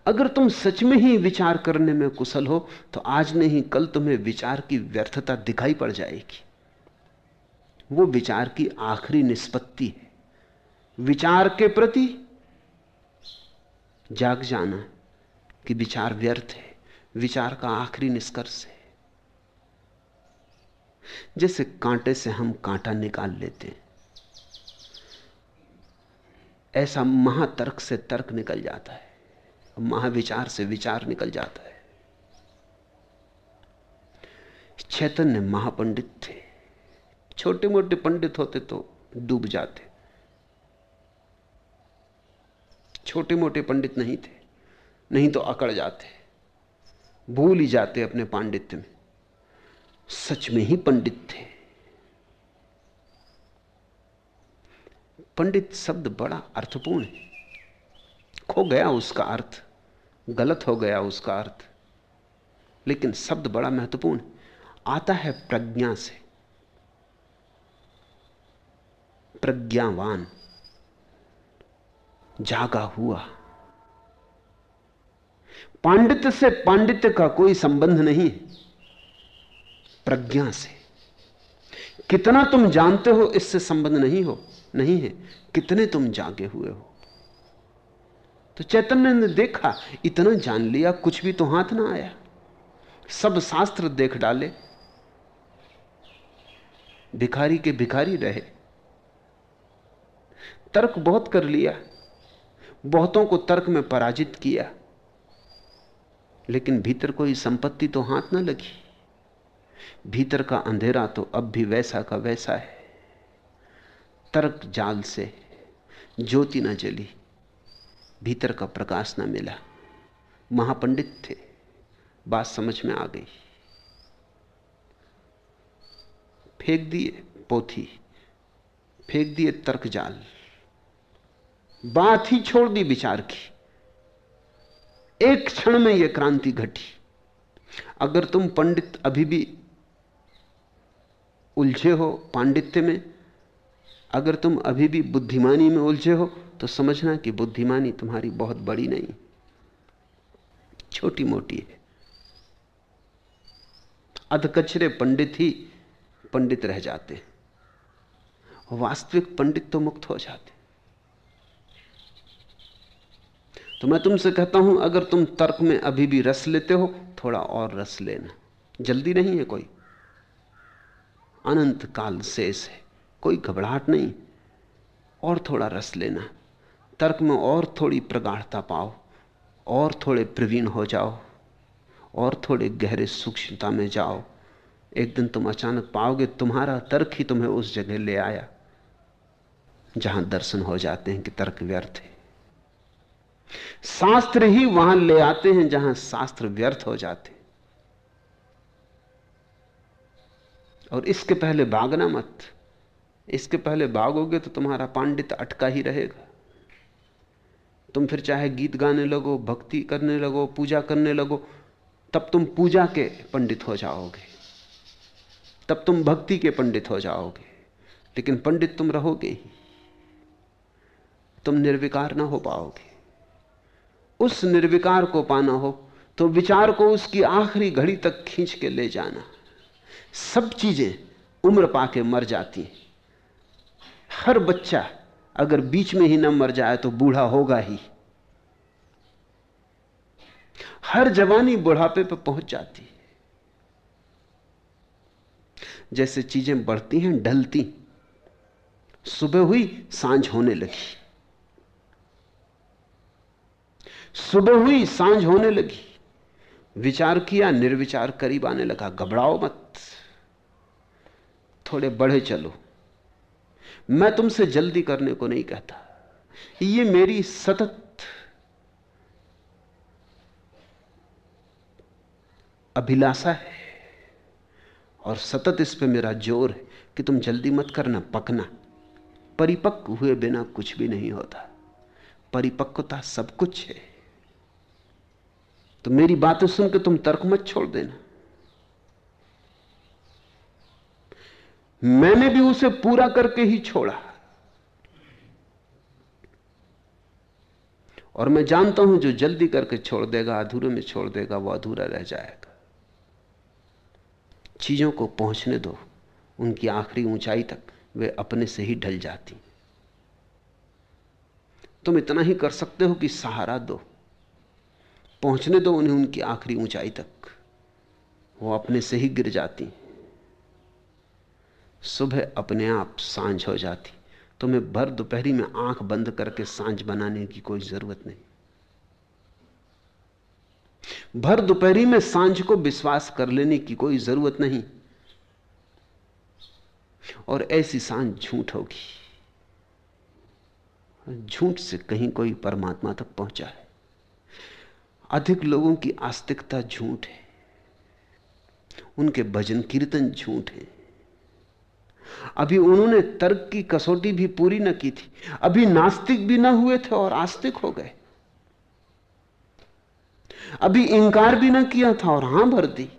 अगर तुम सच में ही विचार करने में कुशल हो तो आज नहीं कल तुम्हें विचार की व्यर्थता दिखाई पड़ जाएगी। वो विचार की आखिरी निष्पत्ति है। विचार के प्रति जाग जाना कि विचार व्यर्थ है, विचार का आखिरी निष्कर्ष है। जैसे कांटे से हम कांटा निकाल लेते हैं, ऐसा महातर्क से तर्क निकल जाता है, महाविचार से विचार निकल जाता है। चैतन्य महापंडित थे, छोटे मोटे पंडित होते तो डूब जाते, छोटे मोटे पंडित नहीं थे, नहीं तो अकड़ जाते, भूल ही जाते अपने पांडित्य में। सच में ही पंडित थे। पंडित शब्द बड़ा अर्थपूर्ण है, खो गया उसका अर्थ, गलत हो गया उसका अर्थ, लेकिन शब्द बड़ा महत्वपूर्ण है। आता है प्रज्ञा से, प्रज्ञावान, जागा हुआ। पांडित्य से पांडित्य का कोई संबंध नहीं है, प्रज्ञा से। कितना तुम जानते हो इससे संबंध नहीं है, कितने तुम जागे हुए हो। तो चैतन्य ने देखा, इतना जान लिया, कुछ भी तो हाथ ना आया, सब शास्त्र देख डाले, भिखारी के भिखारी रहे। तर्क बहुत कर लिया, बहुतों को तर्क में पराजित किया, लेकिन भीतर कोई संपत्ति तो हाथ ना लगी। भीतर का अंधेरा तो अब भी वैसा का वैसा है। तर्क जाल से ज्योति ना जली, भीतर का प्रकाश ना मिला। महापंडित थे, बात समझ में आ गई। फेंक दिए पोथी, फेंक दिए तर्क जाल, बात ही छोड़ दी विचार की। एक क्षण में यह क्रांति घटी। अगर तुम पंडित अभी भी उलझे हो पांडित्य में, अगर तुम अभी भी बुद्धिमानी में उलझे हो, तो समझना कि बुद्धिमानी तुम्हारी बहुत बड़ी नहीं, छोटी मोटी है। अधकचरे पंडित ही पंडित रह जाते, वास्तविक पंडित तो मुक्त हो जाते। तो मैं तुमसे कहता हूं, अगर तुम तर्क में अभी भी रस लेते हो, थोड़ा और रस लेना, जल्दी नहीं है कोई, अनंत काल शेष है, कोई घबराहट नहीं। और थोड़ा रस लेना, तर्क में और थोड़ी प्रगाढ़ता पाओ, और थोड़े प्रवीण हो जाओ, और थोड़े गहरे सूक्ष्मता में जाओ। एक दिन तुम अचानक पाओगे तुम्हारा तर्क ही तुम्हें उस जगह ले आया जहां दर्शन हो जाते हैं कि तर्क व्यर्थ है। शास्त्र ही वहां ले आते हैं जहां शास्त्र व्यर्थ हो जाते। और इसके पहले भागना मत, इसके पहले भागोगे तो तुम्हारा पांडित्य अटका ही रहेगा। तुम फिर चाहे गीत गाने लगो, भक्ति करने लगो, पूजा करने लगो, तब तुम पूजा के पंडित हो जाओगे, तब तुम भक्ति के पंडित हो जाओगे, लेकिन पंडित तुम रहोगे ही, तुम निर्विकार ना हो पाओगे। उस निर्विकार को पाना हो तो विचार को उसकी आखिरी घड़ी तक खींच के ले जाना। सब चीजें उम्र पाके मर जाती हैं। हर बच्चा अगर बीच में ही न मर जाए तो बूढ़ा होगा ही। हर जवानी बुढ़ापे पर पहुंच जाती है। जैसे चीजें बढ़ती हैं, ढलती, सुबह हुई सांझ होने लगी, सुबह हुई सांझ होने लगी, विचार किया, निर्विचार करीब आने लगा। घबराओ मत, थोड़े बढ़े चलो। मैं तुमसे जल्दी करने को नहीं कहता, ये मेरी सतत अभिलाषा है और सतत इस पे मेरा जोर है कि तुम जल्दी मत करना, पकना। परिपक्व हुए बिना कुछ भी नहीं होता, परिपक्वता सब कुछ है। तो मेरी बातें सुन के तुम तर्क मत छोड़ देना। मैंने भी उसे पूरा करके ही छोड़ा, और मैं जानता हूं जो जल्दी करके छोड़ देगा, अधूरे में छोड़ देगा, वो अधूरा रह जाएगा। चीजों को पहुंचने दो उनकी आखिरी ऊंचाई तक, वे अपने से ही ढल जाती। तुम इतना ही कर सकते हो कि सहारा दो, पहुंचने दो उन्हें उनकी आखिरी ऊंचाई तक। वो अपने से ही गिर जाती, सुबह अपने आप सांझ हो जाती। तुम्हें भर दोपहरी में आंख बंद करके सांझ बनाने की कोई जरूरत नहीं। भर दोपहरी में सांझ को विश्वास कर लेने की कोई जरूरत नहीं। और ऐसी सांझ झूठ होगी। झूठ से कहीं कोई परमात्मा तक पहुंचा है। अधिक लोगों की आस्तिकता झूठ है, उनके भजन कीर्तन झूठ है। अभी उन्होंने तर्क की कसौटी भी पूरी न की थी। अभी नास्तिक भी ना हुए थे और आस्तिक हो गए। अभी इंकार भी ना किया था और हां भर दी।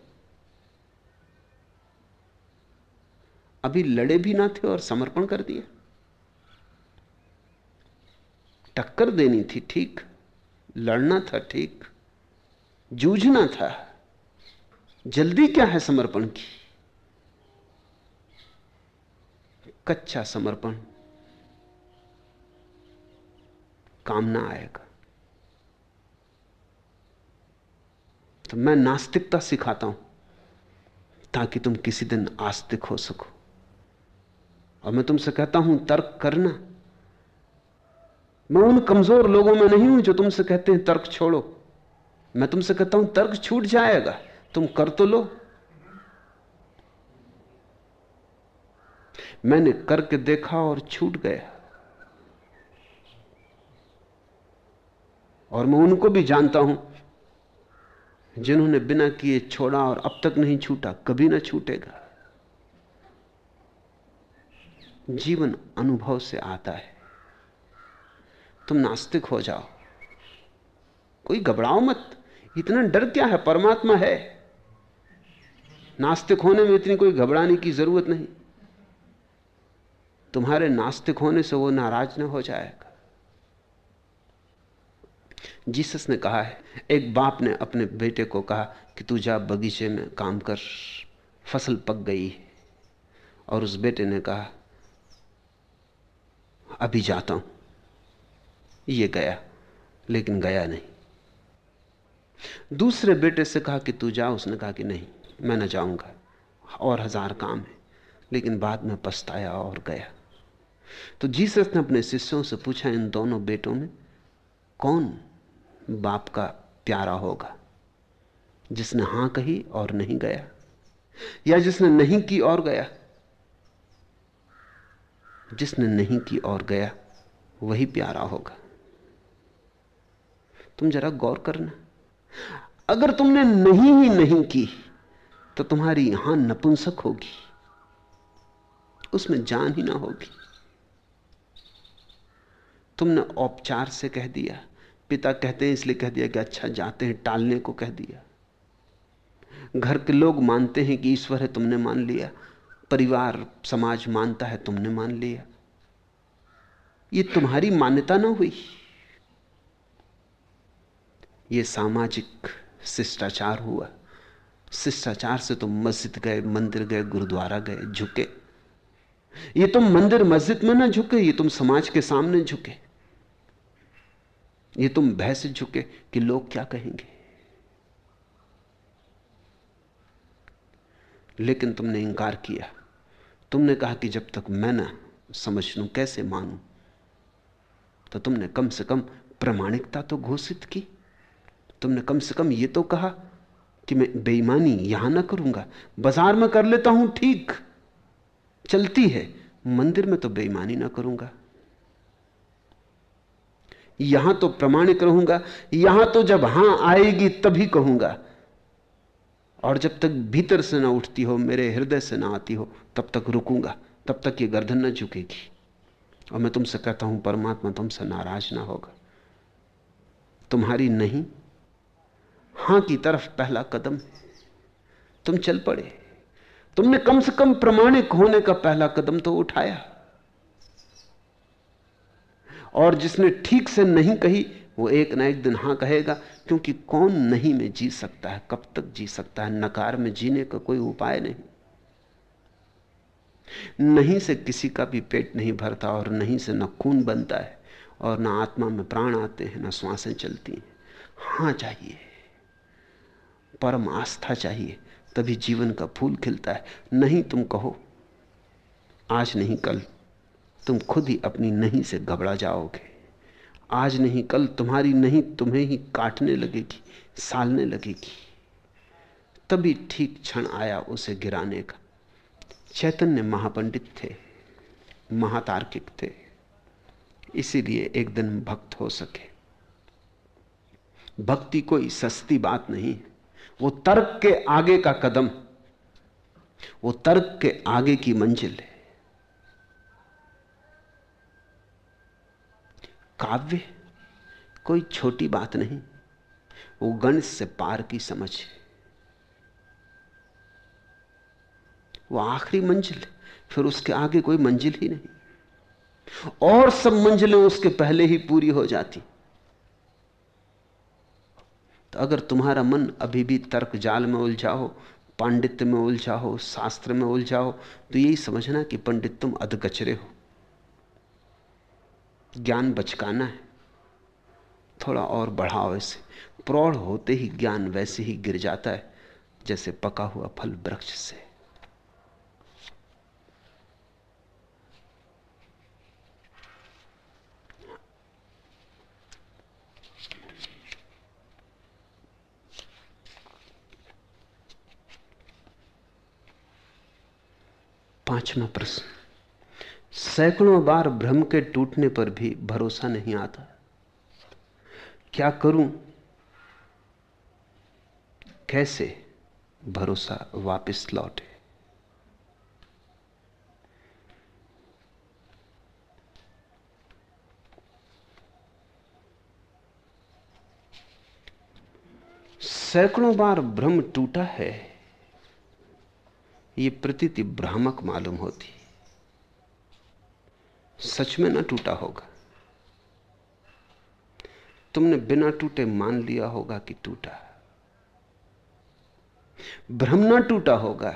अभी लड़े भी ना थे और समर्पण कर दिया। टक्कर देनी थी ठीक, लड़ना था ठीक, जूझना था। जल्दी क्या है समर्पण की? कच्चा समर्पण काम ना आएगा। तो मैं नास्तिकता सिखाता हूं ताकि तुम किसी दिन आस्तिक हो सको। और मैं तुमसे कहता हूं तर्क करना। मैं उन कमजोर लोगों में नहीं हूं जो तुमसे कहते हैं तर्क छोड़ो। मैं तुमसे कहता हूं तर्क छूट जाएगा, तुम कर तो लो। मैंने करके देखा और छूट गया। और मैं उनको भी जानता हूं जिन्होंने बिना किए छोड़ा और अब तक नहीं छूटा, कभी ना छूटेगा। जीवन अनुभव से आता है। तुम नास्तिक हो जाओ, कोई घबराओ मत। इतना डर क्या है? परमात्मा है। नास्तिक होने में इतनी कोई घबराने की जरूरत नहीं। तुम्हारे नास्तिक होने से वो नाराज न हो जाएगा। जीसस ने कहा है, एक बाप ने अपने बेटे को कहा कि तू जा बगीचे में काम कर, फसल पक गई है। और उस बेटे ने कहा अभी जाता हूं। ये गया, लेकिन गया नहीं। दूसरे बेटे से कहा कि तू जा, उसने कहा कि नहीं मैं न जाऊंगा, और 1000 काम है। लेकिन बाद में पछताया और गया। तो जीसस ने अपने शिष्यों से पूछा, इन दोनों बेटों में कौन बाप का प्यारा होगा? जिसने हां कही और नहीं गया, या जिसने नहीं की और गया? जिसने नहीं की और गया वही प्यारा होगा। तुम जरा गौर करना। अगर तुमने नहीं ही नहीं की तो तुम्हारी हां नपुंसक होगी, उसमें जान ही ना होगी। तुमने औपचार से कह दिया, पिता कहते हैं इसलिए कह दिया कि अच्छा जाते हैं, टालने को कह दिया। घर के लोग मानते हैं कि ईश्वर है, तुमने मान लिया। परिवार समाज मानता है, तुमने मान लिया। ये तुम्हारी मान्यता ना हुई, ये सामाजिक शिष्टाचार हुआ। शिष्टाचार से तुम मस्जिद गए, मंदिर गए, गुरुद्वारा गए, झुके। ये तुम मंदिर मस्जिद में ना झुके, ये तुम समाज के सामने झुके। ये तुम भय से झुके कि लोग क्या कहेंगे। लेकिन तुमने इंकार किया। तुमने कहा कि जब तक मैं ना समझ लूं कैसे मानूं। तो तुमने कम से कम प्रामाणिकता तो घोषित की। तुमने कम से कम ये तो कहा कि मैं बेईमानी यहां ना करूंगा। बाजार में कर लेता हूं, ठीक चलती है, मंदिर में तो बेईमानी ना करूंगा। यहां तो प्रामाणिक रहूंगा, यहां तो जब हां आएगी तभी कहूंगा। और जब तक भीतर से ना उठती हो, मेरे हृदय से ना आती हो, तब तक रुकूंगा, तब तक ये गर्दन ना झुकेगी। और मैं तुमसे कहता हूं परमात्मा तुमसे नाराज ना होगा। तुम्हारी नहीं हां की तरफ पहला कदम है। तुम चल पड़े। तुमने कम से कम प्रामाणिक होने का पहला कदम तो उठाया। और जिसने ठीक से नहीं कही वो एक ना एक दिन हां कहेगा, क्योंकि कौन नहीं में जी सकता है? कब तक जी सकता है? नकार में जीने का कोई उपाय नहीं। नहीं से किसी का भी पेट नहीं भरता और नहीं से न खून बनता है। और ना आत्मा में प्राण आते हैं, ना श्वासें चलती हैं। हाँ चाहिए, परम आस्था चाहिए, तभी जीवन का फूल खिलता है। नहीं तुम कहो आज नहीं कल, तुम खुद ही अपनी नहीं से घबरा जाओगे। आज नहीं कल तुम्हारी नहीं तुम्हें ही काटने लगेगी, सालने लगेगी। तभी ठीक क्षण आया उसे गिराने का। चैतन्य महापंडित थे, महातार्किक थे, इसीलिए एक दिन भक्त हो सके। भक्ति कोई सस्ती बात नहीं, वो तर्क के आगे का कदम, वो तर्क के आगे की मंजिल है। काव्य कोई छोटी बात नहीं, वो गणित से पार की समझ है। वो आखिरी मंजिल है, फिर उसके आगे कोई मंजिल ही नहीं, और सब मंजिलें उसके पहले ही पूरी हो जाती। तो अगर तुम्हारा मन अभी भी तर्क जाल में उलझा हो, पांडित्य में उलझा हो, शास्त्र में उलझा हो, तो यही समझना कि पंडित तुम अधकचरे हो। ज्ञान बचकाना है, थोड़ा और बढ़ाओ इसे। प्रौढ़ होते ही ज्ञान वैसे ही गिर जाता है जैसे पका हुआ फल वृक्ष से। पांचवा प्रश्न, सैकड़ों बार भ्रम के टूटने पर भी भरोसा नहीं आता, क्या करूं? कैसे भरोसा वापस लौटे? सैकड़ों बार भ्रम टूटा है, ये प्रतीति भ्रामक मालूम होती, सच में ना टूटा होगा। तुमने बिना टूटे मान लिया होगा कि टूटा, भ्रम ना टूटा होगा,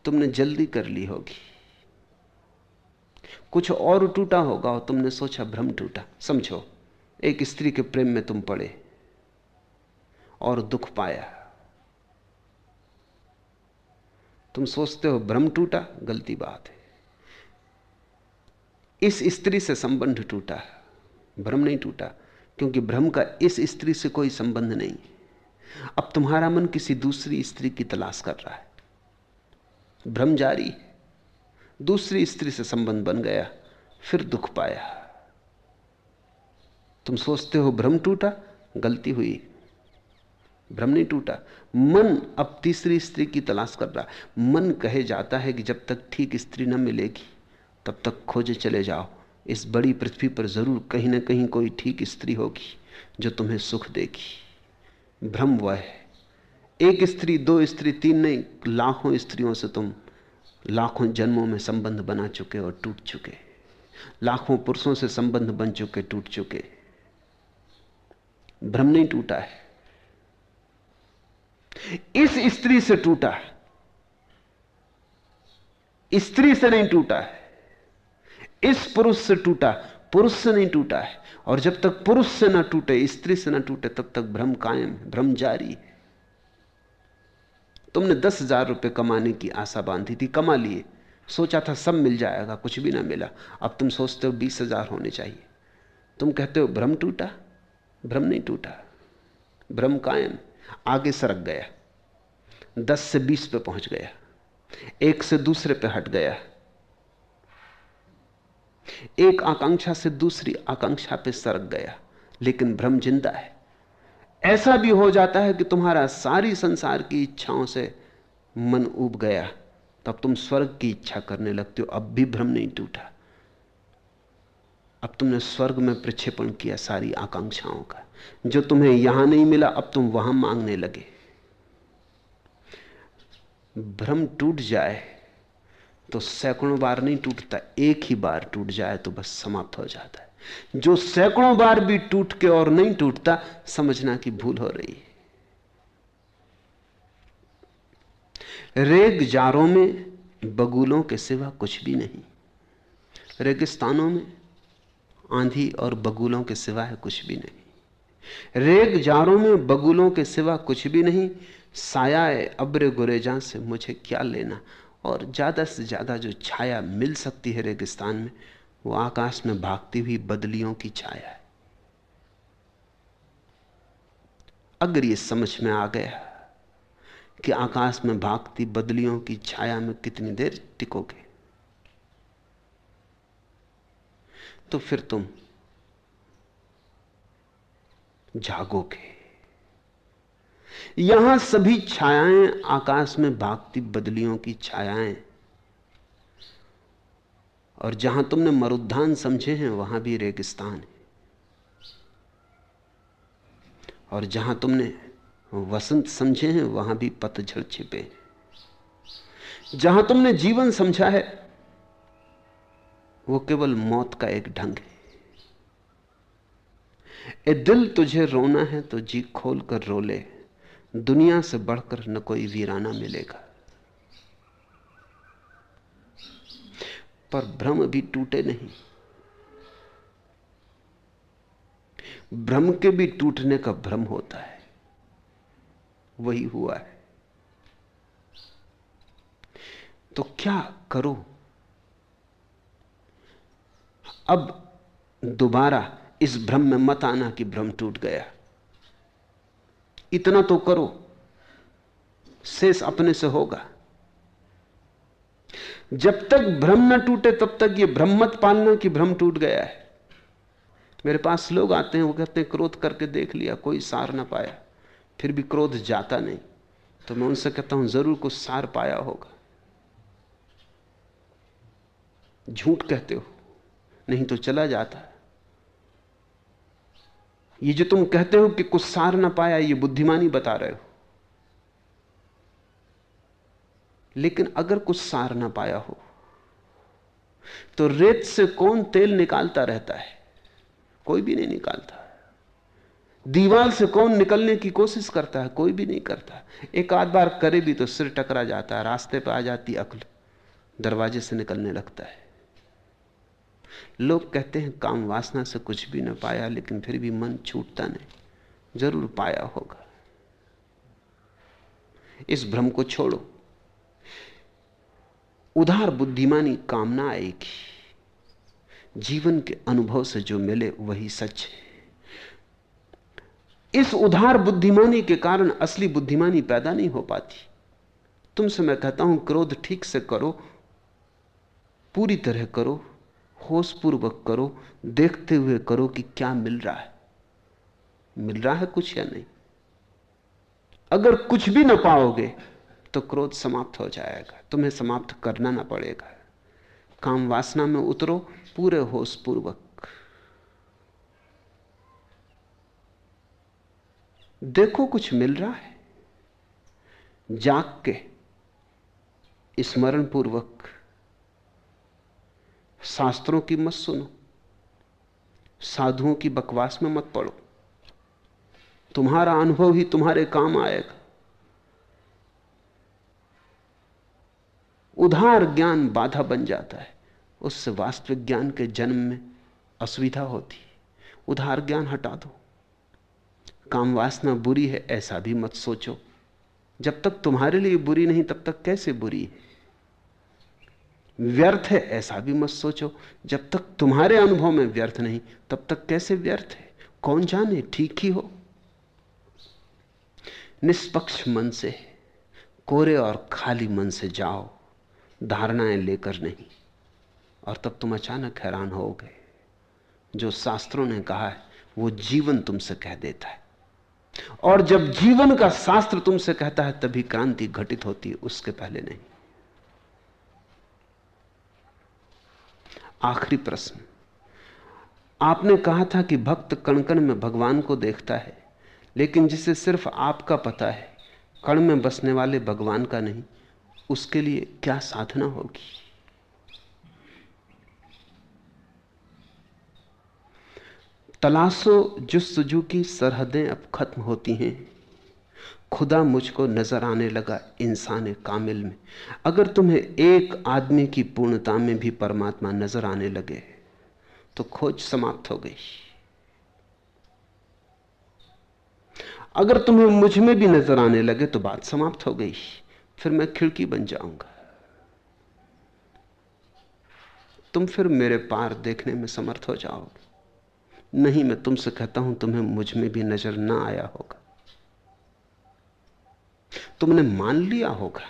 तुमने जल्दी कर ली होगी। कुछ और टूटा होगा और तुमने सोचा भ्रम टूटा। समझो, एक स्त्री के प्रेम में तुम पड़े और दुख पाया, तुम सोचते हो भ्रम टूटा, गलती बात है। इस स्त्री से संबंध टूटा, भ्रम नहीं टूटा, क्योंकि भ्रम का इस स्त्री से कोई संबंध नहीं। अब तुम्हारा मन किसी दूसरी स्त्री की तलाश कर रहा है, भ्रम जारी है। दूसरी स्त्री से संबंध बन गया, फिर दुख पाया। तुम सोचते हो भ्रम टूटा, गलती हुई, भ्रम नहीं टूटा। मन अब तीसरी स्त्री की तलाश कर रहा है। मन कहे जाता है कि जब तक ठीक स्त्री न मिलेगी तब तक खोजे चले जाओ, इस बड़ी पृथ्वी पर जरूर कहीं ना कहीं कोई ठीक स्त्री होगी जो तुम्हें सुख देगी। भ्रम वह है, एक स्त्री, दो स्त्री, तीन नहीं, लाखों स्त्रियों से तुम लाखों जन्मों में संबंध बना चुके और टूट चुके, लाखों पुरुषों से संबंध बन चुके, टूट चुके। भ्रम नहीं टूटा है, इस स्त्री से टूटा है, स्त्री से नहीं टूटा है। इस पुरुष से टूटा, पुरुष से नहीं टूटा है। और जब तक पुरुष से ना टूटे, स्त्री से ना टूटे, तब तक भ्रम कायम है, भ्रम जारी है। तुमने 10,000 रुपए कमाने की आशा बांधी थी, कमा लिए, सोचा था सब मिल जाएगा, कुछ भी ना मिला। अब तुम सोचते हो 20,000 होने चाहिए। तुम कहते हो भ्रम टूटा, भ्रम नहीं टूटा, भ्रम कायम, आगे सरक गया, 10 से 20 पे पहुंच गया, एक से दूसरे पे हट गया, एक आकांक्षा से दूसरी आकांक्षा पे सरक गया, लेकिन भ्रम जिंदा है। ऐसा भी हो जाता है कि तुम्हारा सारी संसार की इच्छाओं से मन ऊब गया, तब तुम स्वर्ग की इच्छा करने लगते हो, अब भी भ्रम नहीं टूटा। अब तुमने स्वर्ग में प्रक्षेपण किया सारी आकांक्षाओं का, जो तुम्हें यहां नहीं मिला अब तुम वहां मांगने लगे। भ्रम टूट जाए तो सैकड़ों बार नहीं टूटता, एक ही बार टूट जाए तो बस समाप्त हो जाता है। जो सैकड़ों बार भी टूट के और नहीं टूटता, समझना कि भूल हो रही है। रेग जारों में बगुलों के सिवा कुछ भी नहीं, रेगिस्तानों में आंधी और बगुलों के सिवा है कुछ भी नहीं। रेग जारों में बगुलों के सिवा कुछ भी नहीं। सायाए अब्र गुरेजा से मुझे क्या लेना। और ज्यादा से ज्यादा जो छाया मिल सकती है रेगिस्तान में, वो आकाश में भागती हुई बदलियों की छाया है। अगर ये समझ में आ गया कि आकाश में भागती बदलियों की छाया में कितनी देर टिकोगे, तो फिर तुम जागोगे। यहां सभी छायाएं आकाश में भागती बदलियों की छायाएं, और जहां तुमने मरुद्यान समझे हैं वहां भी रेगिस्तान है। और जहां तुमने वसंत समझे हैं वहां भी पतझड़ छिपे हैं। जहां तुमने जीवन समझा है वो केवल मौत का एक ढंग है। ए दिल तुझे रोना है तो जी खोल कर रो ले, दुनिया से बढ़कर न कोई वीराना मिलेगा। पर भ्रम अभी टूटे नहीं। भ्रम के भी टूटने का भ्रम होता है, वही हुआ है। तो क्या करो? अब दोबारा इस भ्रम में मत आना कि भ्रम टूट गया। इतना तो करो, शेष अपने से होगा। जब तक भ्रम न टूटे तब तक ये भ्रम मत पालना कि भ्रम टूट गया है। मेरे पास लोग आते हैं, वो कहते हैं क्रोध करके देख लिया, कोई सार ना पाया, फिर भी क्रोध जाता नहीं। तो मैं उनसे कहता हूं जरूर कुछ सार पाया होगा। झूठ कहते हो, नहीं तो चला जाता। ये जो तुम कहते हो कि कुछ सार ना पाया, ये बुद्धिमानी बता रहे हो। लेकिन अगर कुछ सार ना पाया हो तो रेत से कौन तेल निकालता रहता है? कोई भी नहीं निकालता। दीवार से कौन निकलने की कोशिश करता है? कोई भी नहीं करता। एक आध बार करे भी तो सिर टकरा जाता है, रास्ते पर आ जाती अक्ल, दरवाजे से निकलने लगता है। लोग कहते हैं काम वासना से कुछ भी न पाया, लेकिन फिर भी मन छूटता नहीं, जरूर पाया होगा। इस भ्रम को छोड़ो। उधार बुद्धिमानी काम ना आएगी। जीवन के अनुभव से जो मिले वही सच है। इस उधार बुद्धिमानी के कारण असली बुद्धिमानी पैदा नहीं हो पाती। तुमसे मैं कहता हूं क्रोध ठीक से करो, पूरी तरह करो, होशपूर्वक करो, देखते हुए करो कि क्या मिल रहा है, मिल रहा है कुछ या नहीं। अगर कुछ भी ना पाओगे तो क्रोध समाप्त हो जाएगा, तुम्हें समाप्त करना ना पड़ेगा। काम वासना में उतरो पूरे होशपूर्वक। देखो कुछ मिल रहा है, जाग के स्मरण पूर्वक। शास्त्रों की मत सुनो, साधुओं की बकवास में मत पड़ो। तुम्हारा अनुभव ही तुम्हारे काम आएगा। उधार ज्ञान बाधा बन जाता है, उससे वास्तविक ज्ञान के जन्म में असुविधा होती है। उधार ज्ञान हटा दो। काम वासना बुरी है ऐसा भी मत सोचो। जब तक तुम्हारे लिए बुरी नहीं तब तक कैसे बुरी है? व्यर्थ है ऐसा भी मत सोचो। जब तक तुम्हारे अनुभव में व्यर्थ नहीं तब तक कैसे व्यर्थ है? कौन जाने ठीक ही हो। निष्पक्ष मन से, कोरे और खाली मन से जाओ, धारणाएं लेकर नहीं। और तब तुम अचानक हैरान होगे, जो शास्त्रों ने कहा है वो जीवन तुमसे कह देता है। और जब जीवन का शास्त्र तुमसे कहता है तभी क्रांति घटित होती है, उसके पहले नहीं। आखिरी प्रश्न। आपने कहा था कि भक्त कण कण में भगवान को देखता है, लेकिन जिसे सिर्फ आपका पता है, कण में बसने वाले भगवान का नहीं, उसके लिए क्या साधना होगी? तलाशो जुस्तजू की सरहदें अब खत्म होती हैं, खुदा मुझको नजर आने लगा इंसान कामिल में। अगर तुम्हें एक आदमी की पूर्णता में भी परमात्मा नजर आने लगे तो खोज समाप्त हो गई। अगर तुम्हें मुझ में भी नजर आने लगे तो बात समाप्त हो गई। फिर मैं खिड़की बन जाऊंगा, तुम फिर मेरे पार देखने में समर्थ हो जाओगे। नहीं, मैं तुमसे कहता हूं तुम्हें मुझ में भी नजर ना आया होगा, तुमने मान लिया होगा,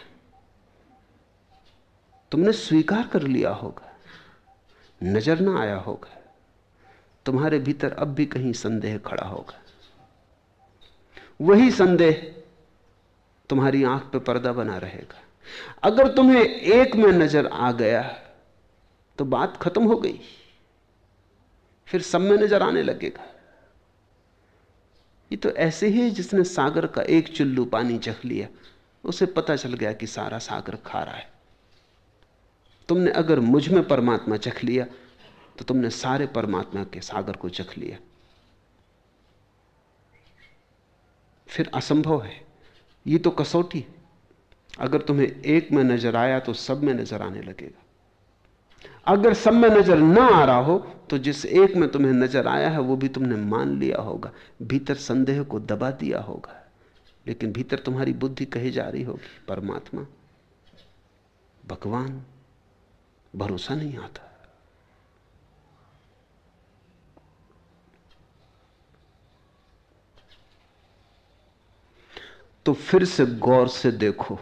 तुमने स्वीकार कर लिया होगा, नजर ना आया होगा। तुम्हारे भीतर अब भी कहीं संदेह खड़ा होगा। वही संदेह तुम्हारी आंख पे पर्दा बना रहेगा। अगर तुम्हें एक में नजर आ गया तो बात खत्म हो गई, फिर सब में नजर आने लगेगा। ये तो ऐसे ही जिसने सागर का एक चुल्लू पानी चख लिया, उसे पता चल गया कि सारा सागर खारा है। तुमने अगर मुझ में परमात्मा चख लिया तो तुमने सारे परमात्मा के सागर को चख लिया। फिर असंभव है, ये तो कसौटी है। अगर तुम्हें एक में नजर आया तो सब में नजर आने लगेगा। अगर सब में नजर ना आ रहा हो तो जिस एक में तुम्हें नजर आया है वो भी तुमने मान लिया होगा, भीतर संदेह को दबा दिया होगा। लेकिन भीतर तुम्हारी बुद्धि कही जा रही होगी परमात्मा, भगवान, भरोसा नहीं आता। तो फिर से गौर से देखो,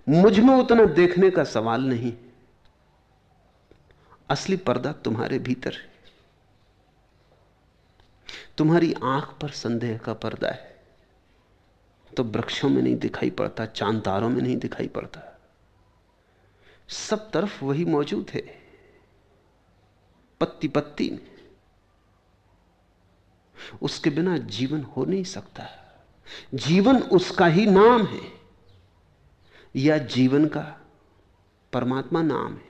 मुझ में उतना देखने का सवाल नहीं। असली पर्दा तुम्हारे भीतर है। तुम्हारी आंख पर संदेह का पर्दा है तो वृक्षों में नहीं दिखाई पड़ता, चांद तारों में नहीं दिखाई पड़ता, सब तरफ वही मौजूद है, पत्ती पत्ती में। उसके बिना जीवन हो नहीं सकता। जीवन उसका ही नाम है या जीवन का परमात्मा नाम है।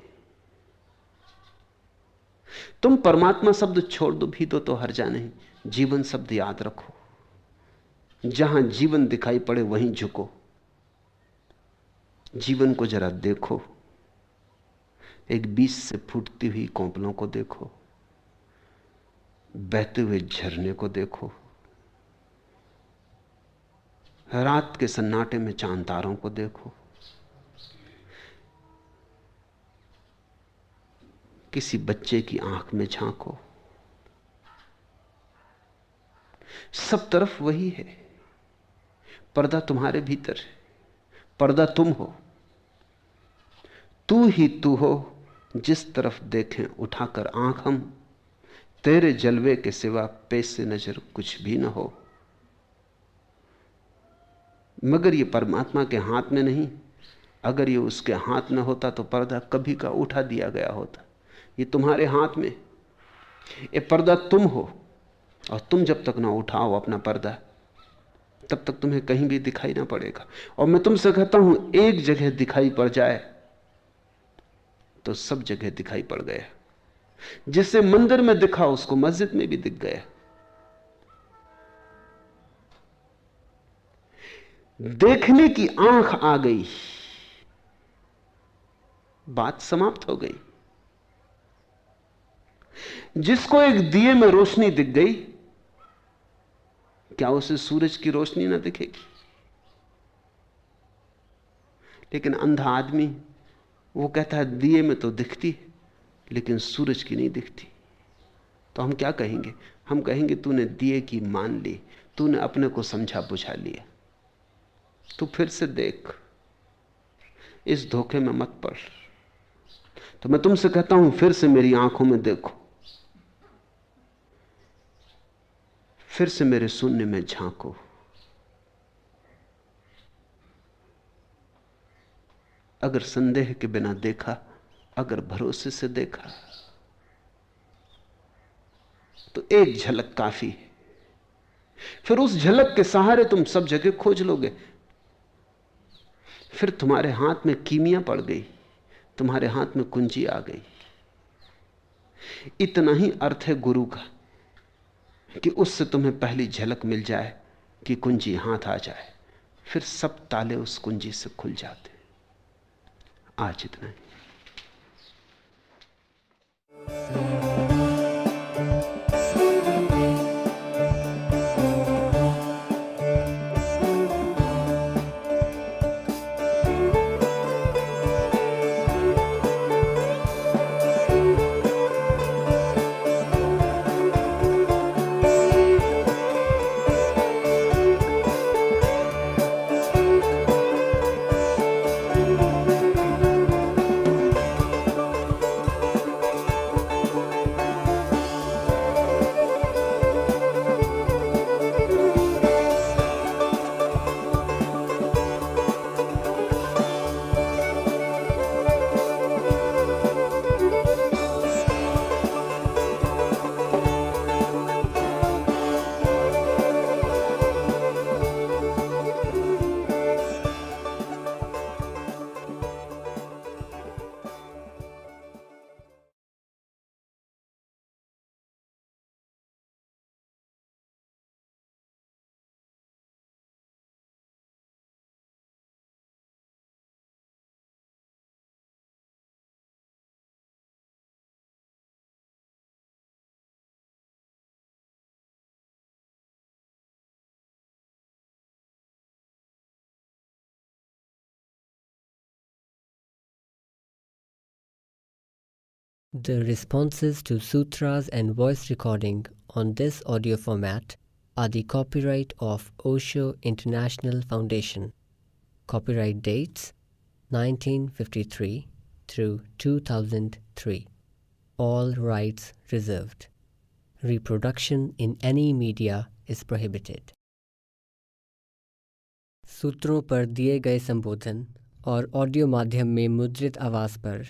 तुम परमात्मा शब्द छोड़ दो भी तो हर्जा नहीं, जीवन शब्द याद रखो। जहां जीवन दिखाई पड़े वहीं झुको। जीवन को जरा देखो, एक बीज से फूटती हुई कोंपलों को देखो, बहते हुए झरने को देखो, रात के सन्नाटे में चांद तारों को देखो, किसी बच्चे की आंख में झांको। सब तरफ वही है। पर्दा तुम्हारे भीतर है, पर्दा तुम हो। तू ही तू हो, जिस तरफ देखें उठाकर आंख हम, तेरे जलवे के सिवा पेश से नजर कुछ भी न हो। मगर ये परमात्मा के हाथ में नहीं। अगर ये उसके हाथ में होता तो पर्दा कभी का उठा दिया गया होता। ये तुम्हारे हाथ में। ये पर्दा तुम हो, और तुम जब तक ना उठाओ अपना पर्दा तब तक तुम्हें कहीं भी दिखाई ना पड़ेगा। और मैं तुमसे कहता हूं, एक जगह दिखाई पड़ जाए तो सब जगह दिखाई पड़ गया। जिसे मंदिर में दिखा उसको मस्जिद में भी दिख गया। देखने की आंख आ गई, बात समाप्त हो गई। जिसको एक दिए में रोशनी दिख गई, क्या उसे सूरज की रोशनी ना दिखेगी? लेकिन अंधा आदमी वो कहता है दिए में तो दिखती लेकिन सूरज की नहीं दिखती। तो हम क्या कहेंगे? हम कहेंगे तूने दिए की मान ली, तूने अपने को समझा बुझा लिया। तू फिर से देख, इस धोखे में मत पड़। तो मैं तुमसे कहता हूं, फिर से मेरी आंखों में देखो, फिर से मेरे शून्य में झांको। अगर संदेह के बिना देखा, अगर भरोसे से देखा तो एक झलक काफी है। फिर उस झलक के सहारे तुम सब जगह खोज लोगे। फिर तुम्हारे हाथ में कीमिया पड़ गई, तुम्हारे हाथ में कुंजी आ गई। इतना ही अर्थ है गुरु का कि उससे तुम्हें पहली झलक मिल जाए कि कुंजी हाथ आ जाए, फिर सब ताले उस कुंजी से खुल जाते। आज इतना ही। The responses to sutras and voice recording on this audio format are the copyright of Osho International Foundation. Copyright dates 1953 through 2003. All rights reserved. Reproduction in any media is prohibited. सूत्रों पर दिए गए संबोधन और ऑडियो माध्यम में मुद्रित आवाज़ पर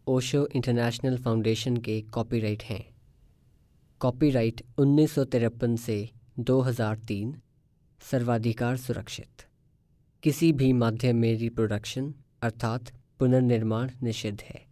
ओशो इंटरनेशनल फाउंडेशन के कॉपीराइट हैं। कॉपीराइट 1953 से 2003, सर्वाधिकार सुरक्षित। किसी भी माध्यम में रिप्रोडक्शन अर्थात पुनर्निर्माण निषिद्ध है।